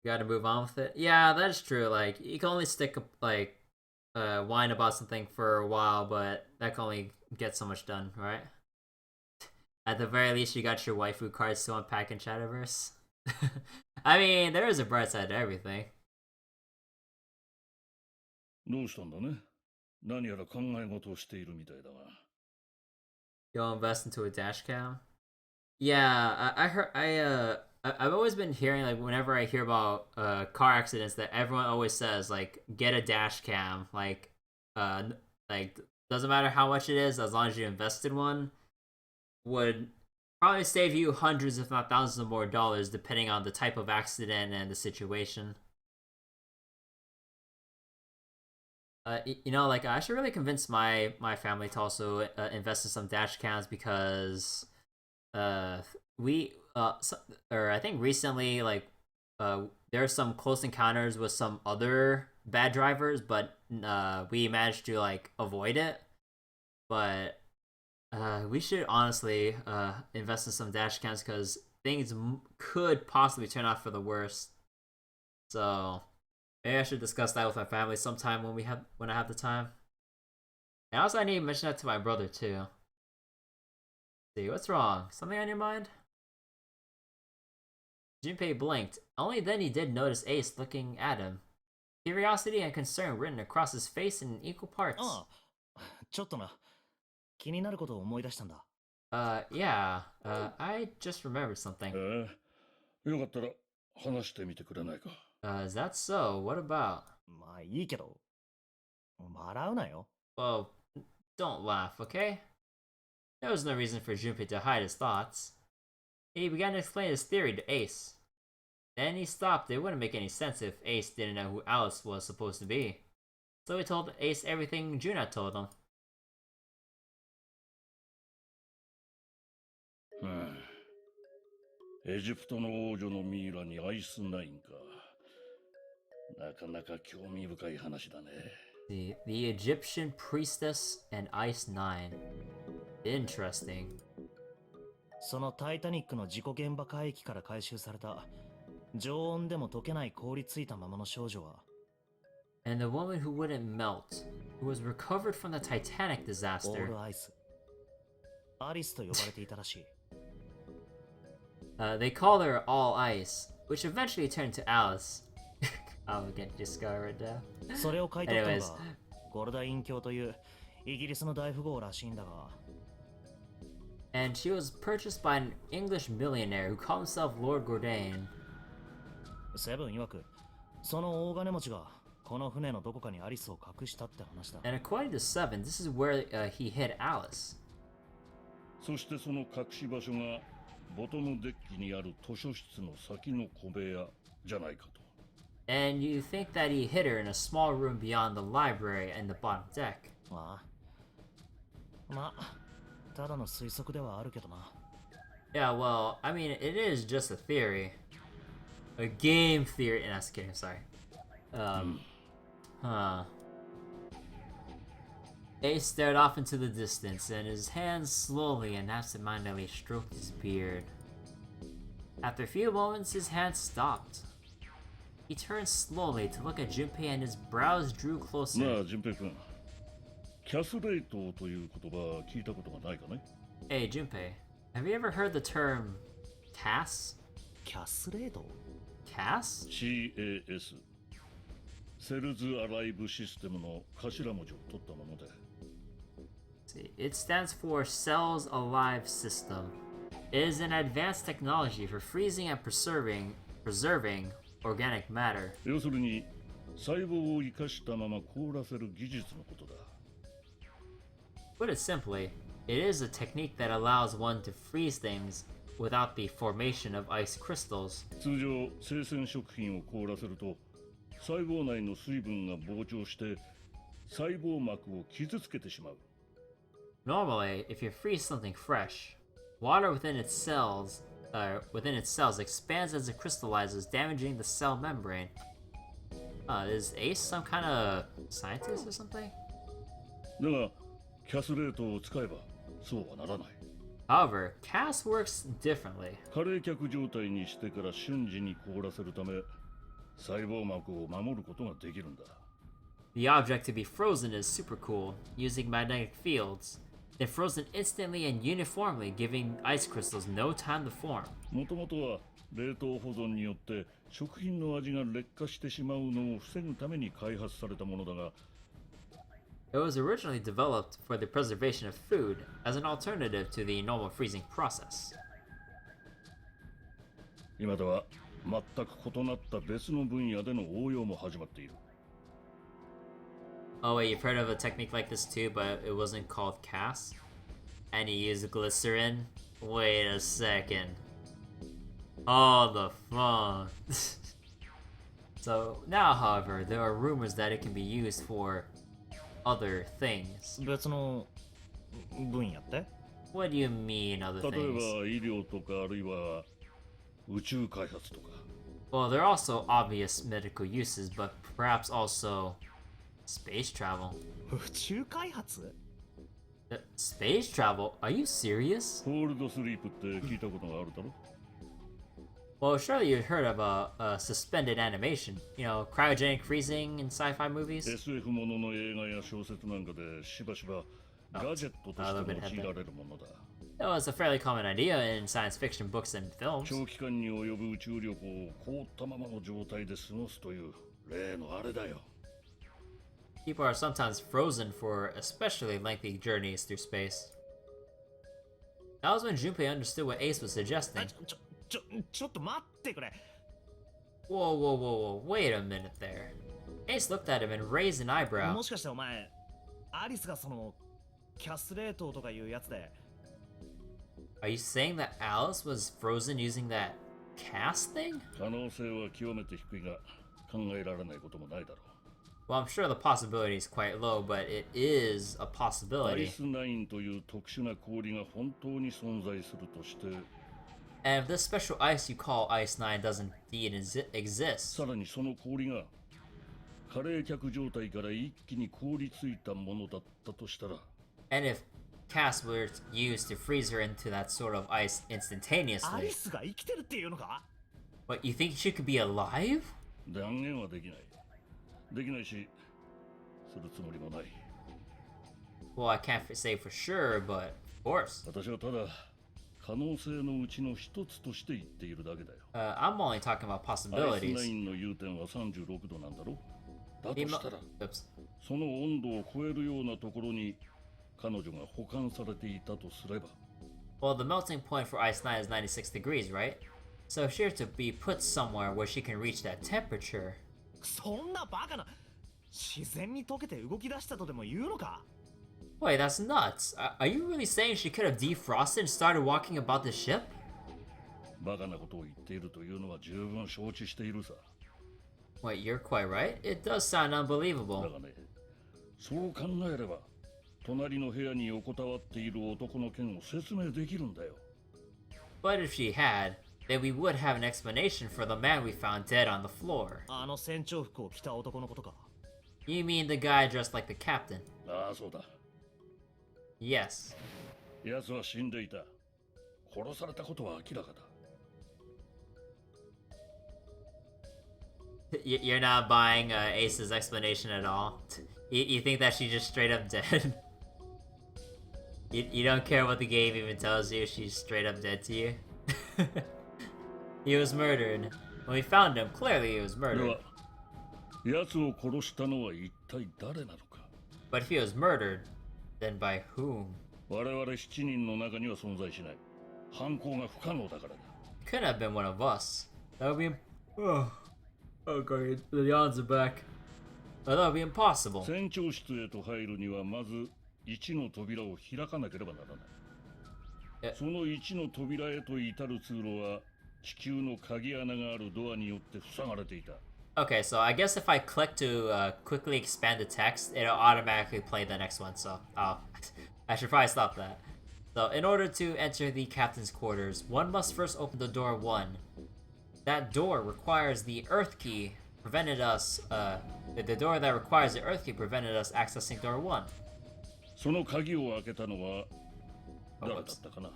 You gotta move on with it. Yeah, that is true. Like, you can only whine about something for a while, but that can only get so much done, right? At the very least, you got your waifu cards to unpack in Shadowverse. I mean, there is a bright side to everything. どうしたんだね。何やら考え事をしているみたいだが。You'll invest into a dash cam? Yeah, I heard. I've always been hearing, like, whenever I hear about car accidents, that everyone always says, like, get a dash cam. Like doesn't matter how much it is, as long as you invest in one, would probably save you hundreds, if not thousands, of more dollars, depending on the type of accident and the situation. Like, I should really convince my family to also invest in some dash cams, because I think recently, like, there are some close encounters with some other bad drivers, but we managed to, like, avoid it. But we should honestly invest in some dash cams, because things could possibly turn out for the worst. So maybe I should discuss that with my family sometime when I have the time. And also, I need to mention that to my brother too. See, what's wrong? Something on your mind? Junpei blinked. Only then he did notice Ace looking at him. Curiosity and concern written across his face in equal parts. ああ、ちょっとな。気になることを思い出したんだ。Yeah. I just remembered something. よかったら話してみてくれないか。Is that so? What about? まあいいけど、笑うなよ。Well, don't laugh, okay? There was no reason for Junpei to hide his thoughts. He began to explain his theory to Ace. Then he stopped. It wouldn't make any sense if Ace didn't know who Alice was supposed to be. So he told Ace everything Juna told him. エジプトの王女のミイラにアイスナインか。なかなか興味深い話だね。The Egyptian priestess and Ice Nine. Interesting. そのタイタニックの事故現場海域から回収された常温でも溶けない凍りついたままの少女は And the woman who wouldn't melt, who was recovered from the Titanic オー disaster. ルアイスアリスと呼ばれていたらしい They called her All Ice, which eventually turned to Alice. I'm getting discovered now. それを買い取ったの Anyways. がゴルダイン教というイギリスの大富豪らしいんだが And she was purchased by an English millionaire who called himself Lord Gordain. セブン曰くその大金持ちがこの船のどこかにアリスを隠したって話だ And according to Seven, this is where he hid Alice. そしてその隠し場所がボトムデッキにある図書室の先の小部屋じゃないかと。And you think that he hid her in a small room beyond the library and the bottom deck. まあただの推測ではあるけどな Yeah, well, I mean, it is just a theory. A game theory. And that's kidding, sorry. Ace stared off into the distance, and his hands slowly and absentmindedly stroked his beard. After a few moments, his hand stopped. He turned slowly to look at Junpei, and his brows drew な closer. あ、淳平君。キャスレートという言葉聞いたことがないかね Hey, Junpei, have you ever heard the term CAS? キャスレード CAS? ?CAS。セルズ・アライブ・システムの頭文字を取ったもので。See, it stands for Cells Alive System. It is an advanced technology for freezing and preserving organic matter. 要するに、細胞を生かしたまま凍らせる技術のことだ。Put it simply, it is a technique that allows one to freeze things without the formation of ice crystals. 通常、生鮮食品を凍らせると、細胞内の水分が膨張して細胞膜を傷つけてしまう。Normally, if you freeze something fresh, water within its cells expands as it crystallizes, damaging the cell membrane. Is Ace some kind of scientist or something? だが、キャスレートを使えばそうはならない。However, CAS works differently. 過冷却状態にしてから瞬時に凍らせるため、細胞膜を守ることができるんだ。The object to be frozen is super cool, using magnetic fields. They're frozen instantly and uniformly, giving ice crystals no time to form. もともとは冷凍保存によって食品の味が劣化してしまうのを防ぐために開発されたものだが、It was originally developed for the preservation of food as an alternative to the normal freezing process. 今では全く異なった別の分野での応用も始まっている。Oh wait, you've heard of a technique like this too, but it wasn't called CAS? And you use glycerin? Wait a second. Oh, the fun. So now, however, there are rumors that it can be used for other things. 別の分野って What do you mean other 例えば things? 医療とかあるいは宇宙開発とか。 Well, there are also obvious medical uses, but perhaps also space travel. 宇宙開発 Space travel? Are you serious? コールドスリープって聞いたことがあるだろ Well, surely you've heard of suspended animation. You know, cryogenic freezing in sci-fi movies? SF ものの映画や小説なんかでしばしばガジェットとして用いられるものだ。 That was a fairly common idea in science fiction books and films. 長期間に及ぶ宇宙旅行を凍ったままの状態で過ごすという例のあれだよ。 People are sometimes frozen for especially lengthy journeys through space. That was when Junpei understood what Ace was suggesting. ちょっと待ってくれ Whoa, wait a minute there. Ace looked at him and raised an eyebrow. もしかしてお前アリスがそのキャスレートとかいうやつで Are you saying that Alice was frozen using that cast thing? 可能性は極めて低いが考えられないこともないだろ Well, I'm sure the possibility is quite low, but it is a う。アイ possibility. スナインという特殊な氷が本当に存在するとして、And if this special ice you call Ice 9 doesn't indeed exist, さらにその氷が過冷却状態から一気に凍りついたものだったとしたら、 and if Cass were used to freeze her into that sort of ice アリ instantaneously, スが生きてるっていうのか？ what, you think she could be alive? 断言はできない。できないし、するつもりもない。 Well, I can't say for sure, but of course. 私はただ可能性のうちの一つとして言っているだけだよ。I'm only talking about アイス possibilities. 9の融点は36度なんだろ。だと He したら、 Oops. その温度を超えるようなところに彼女が保管されていたとすれば、 Well, the melting point for Ice 9 is 96 degrees, right? So if she were to be put somewhere where she can reach that temperature, そんなバカな。自然に溶けて動き出したとでも言うのか？ wait, that's nuts. Are you really saying she could have defrosted and started walking about the ship? バカなことを言っているというのは十分承知しているさ。 Wait, you're quite right. It does sound だ unbelievable. がね、そう考えれば、隣の部屋に横たわっている男の件を説明できるんだよ。 But if she had, then we would have an explanation for the man we found dead on the floor. あの船長服を着た男のことか？ You mean the guy dressed like the captain? ああ、そうだ。 Yes. 奴は死んでいた。殺されたことは明らかだ。 You're not buying Ace's explanation at all? You think that she's just straight up dead? You don't care what the game even tells you, she's straight up dead to you? He was murdered. When we found him, clearly he was で murdered. は、奴を殺したのは一体誰なのか。 But if he was murdered, then by whom? 我々7人の中には存在しない。犯行が不可能だからだ。 Couldn't have been one of us. That would be. Oh god, the yawns are back. Oh, that would be impossible. 船長室へと入るにはまず1の扉を開かなければならないえ。その1の扉へと至る通路は地球の鍵穴があるドアによって塞がれていた。 Okay, so I guess if I click to quickly expand the text, it'll automatically play the next one, so I should probably stop that. So, in order to enter the captain's quarters, one must first open the door 1. That door requires the Earth key, prevented us, the door that requires the Earth key prevented us accessing door 1. その鍵を開けたのは誰だったかな。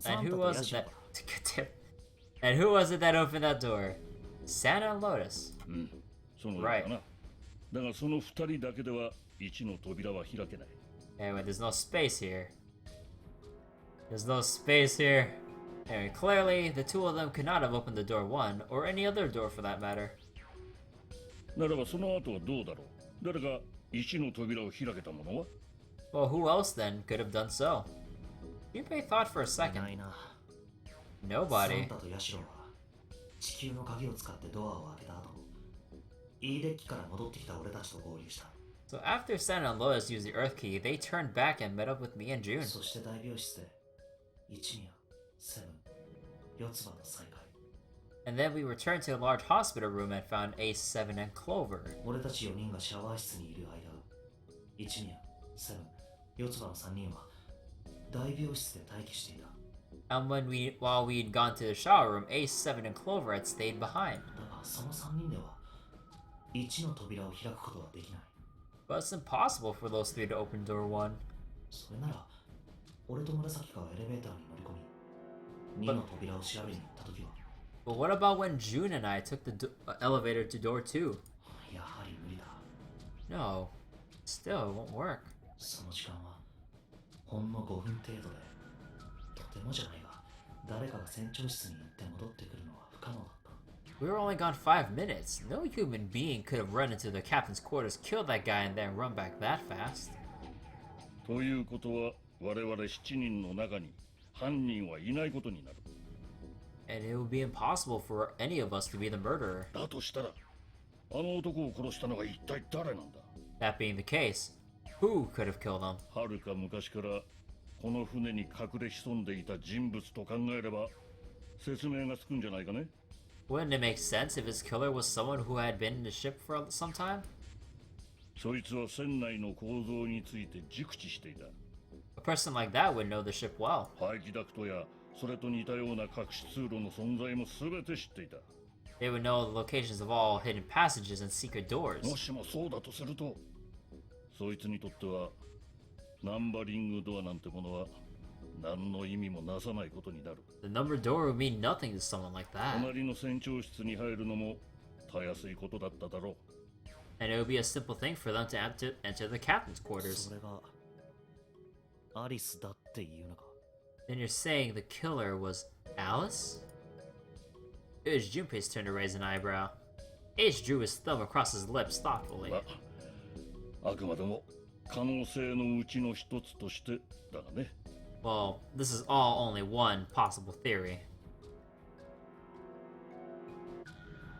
And who was it that... And who was it that opened that door? Santa and Lotus. うん、そのようだな。だがその2人だけでは1の扉は開けない。 Anyway, there's no space here. There's no space here. Anyway, clearly, the two of them could not have opened the door 1, or any other door for that matter. ならばその後はどうだろう。誰が1の扉を開けたものは。 Well, who else then could have done so? Junpei thought for a い second. ないな。 Nobody. サンタとヤシロは地球の鍵を使ってドアを開けた後、E デッキから戻ってきた俺たちと合流した。 So after Santa and Lotus used the Earth Key, they turned back and met up with me and June. そして大病室で一宮、セブン、四つ葉の再会。 And then we returned to a large hospital room and found Ace, 7, and Clover. 俺たち4人がシャワー室にいる間、一宮、セブン、四つ葉の3人は大病室で待機していた。 And while we'd gone to the shower room, Ace, 7, and Clover had stayed behind. だがその3人では1の扉を開くことはできない。 But it's impossible for those three to open door 1. それなら俺と紫がエレベーターに乗り込み2の扉を調べに行った時は But what about when June and I took the elevator to door 2? やはり無理だ。 No. Still, it won't work. その時間はほんの5分程度でとてもじゃないが誰かが船長室に行って戻ってくるのは不可能だった。 We were only gone 5 minutes. No human being could have run into the captain's quarters, killed that guy, and then run back that fast. ということは我々7人の中に犯人はいないことになる。 And it would be impossible for any of us to be the murderer. だとしたらあの男を殺したのは一体誰なんだ。 That being the case, who could have killed him? はるか昔からこの船に隠れ潜んでいた人物と考えれば説明がつくんじゃないかね。 Wouldn't it make sense if his killer was someone who had been in the ship for some time? そいつは船内の構造について熟知していた。 A person like that would know the ship well. 排気ダクトやそれと似たような隠し通路の存在も全て知っていた。 They would know the locations of all hidden passages and secret doors. もしもそうだとすると、そいつにとってはナンバリングドアなんてものは何の意味もなさないことになる。 The number door would mean nothing to someone like that. 隣の船長室に入るのもたやすいことだっただろう。 And it would be a simple thing for them to enter the captain's quarters. それがアリスだっていうのか。 Then you're saying the killer was Alice? It was Junpei's turn to raise an eyebrow. H drew his thumb across his lips thoughtfully. まあくまでも可能性のうちの一つとしてだがね。 Well, this is all only one possible theory.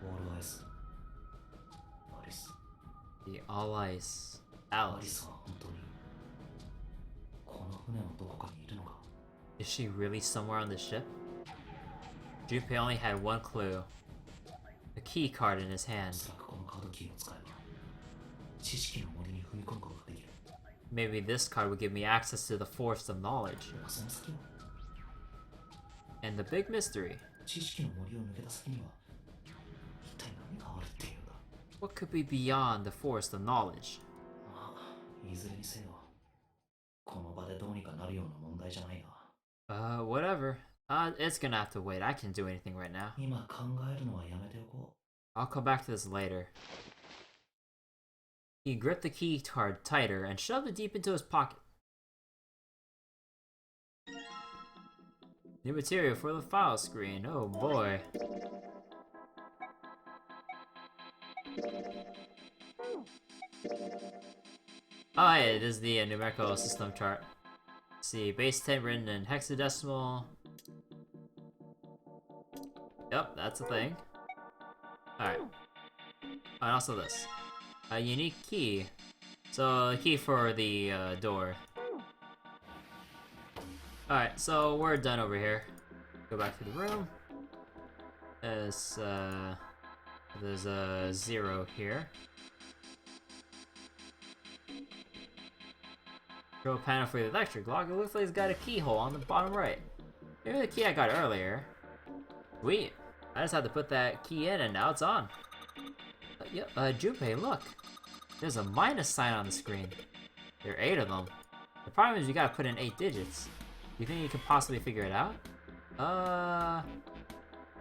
オールアイス。アリス。 The All Ice アリ Alice. スは本当にこの船のどこかにいるのか。 Is she really somewhere on the ship? Junpei only had one clue. The key card in his お hand. そらくこのカードキーを使えば知識の森に踏み込むことができる。 Maybe this card would give me access to the Forest of Knowledge. その先は And the big mystery. 知識の森を抜けた先には一体何があるっていうんだ。 What could be beyond the Forest of Knowledge? まあいずれにせよこの場でどうにかなるような問題じゃないな。 Whatever. It's gonna have to wait. I can't do anything right now. 今考えるのはやめておこ I'll come back to this later. He gripped the key card tighter and shoved it deep into his pocket. New material for the file screen. Oh boy. Oh yeah, this is the numerical system chart. Let's see, base 10 written in hexadecimal. Yep, that's a thing. Alright. And also this. A unique key. So, a key for the door. Alright, so we're done over here. Go back to the room. There's a 0 here. Control panel for the electric lock. It looks like it's got a keyhole on the bottom right. Maybe the key I got earlier. Sweet. I just had to put that key in and now it's on. Junpei, look. There's a minus sign on the screen. There are 8 of them. The problem is you gotta put in 8 digits. Do you think you could possibly figure it out?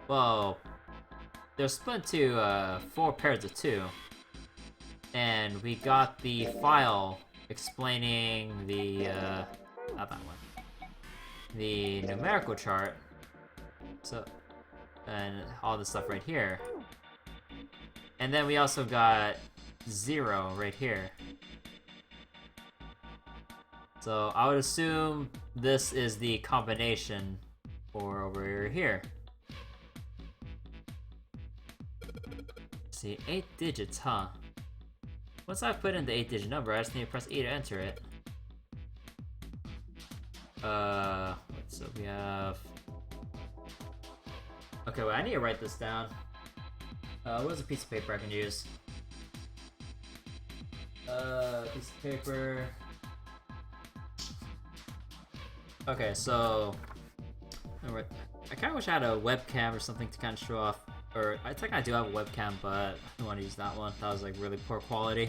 Well, they're split into 4 pairs of 2. And we got the file explaining the, not that one. The numerical chart. So, and all this stuff right here. And then we also got 0 right here. So I would assume this is the combination for over here. Let's see, 8 digits, huh? Once I put in the 8-digit number, I just need to press E to enter it. So we have... Okay, well, I need to write this down. What's a piece of paper I can use? Piece of paper... Okay, so... I kinda wish I had a webcam or something to kind of show off. Or, I think I do have a webcam, but I don't want to use that one. That was like really poor quality.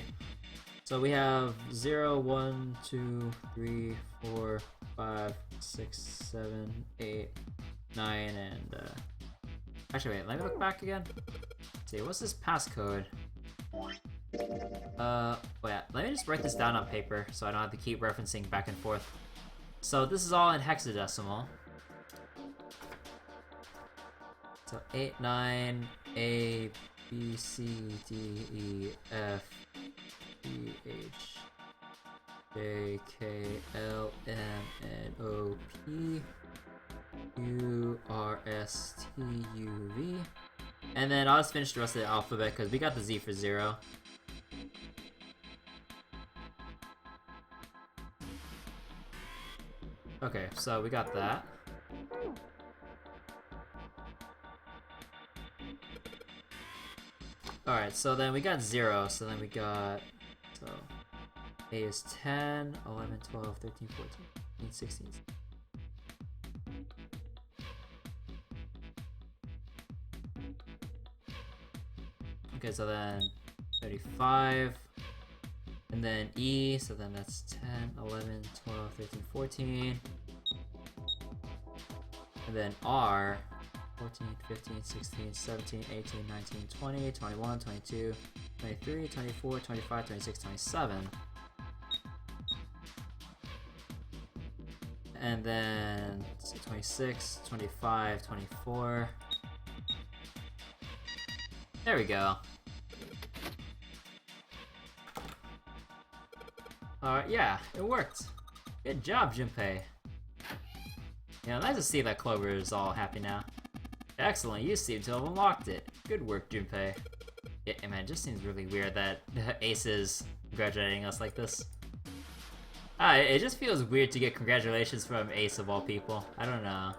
So we have 0, 1, 2, 3, 4, 5, 6, 7, 8, 9, and actually wait, let me look back again. Let's see, what's this passcode? Wait, let me just write this down on paper so I don't have to keep referencing back and forth. So this is all in hexadecimal. So 8, 9, A, B, C, D, E, F, G, H, J, K, L, M, N, O, P, Q, R, S, T, U, V. And then I'll just finish the rest of the alphabet because we got the Z for 0. Okay, so we got that. Alright, so then we got 0, so then we got, so A is 10, 11, 12, 13, 14, 15, 16. Okay, so then 35. And then E, so then that's 10, 11, 12, 13, 14. And then R, 14, 15, 16, 17, 18, 19, 20, 21, 22, 23, 24, 25, 26, 27. And then 26, 25, 24. There we go. Yeah, it worked. Good job, Junpei. Yeah, nice to see that Clover is all happy now. Excellent, you seem to have unlocked it. Good work, Junpei. Yeah, man, it just seems really weird that Ace is congratulating us like this. It just feels weird to get congratulations from Ace of all people. I don't know.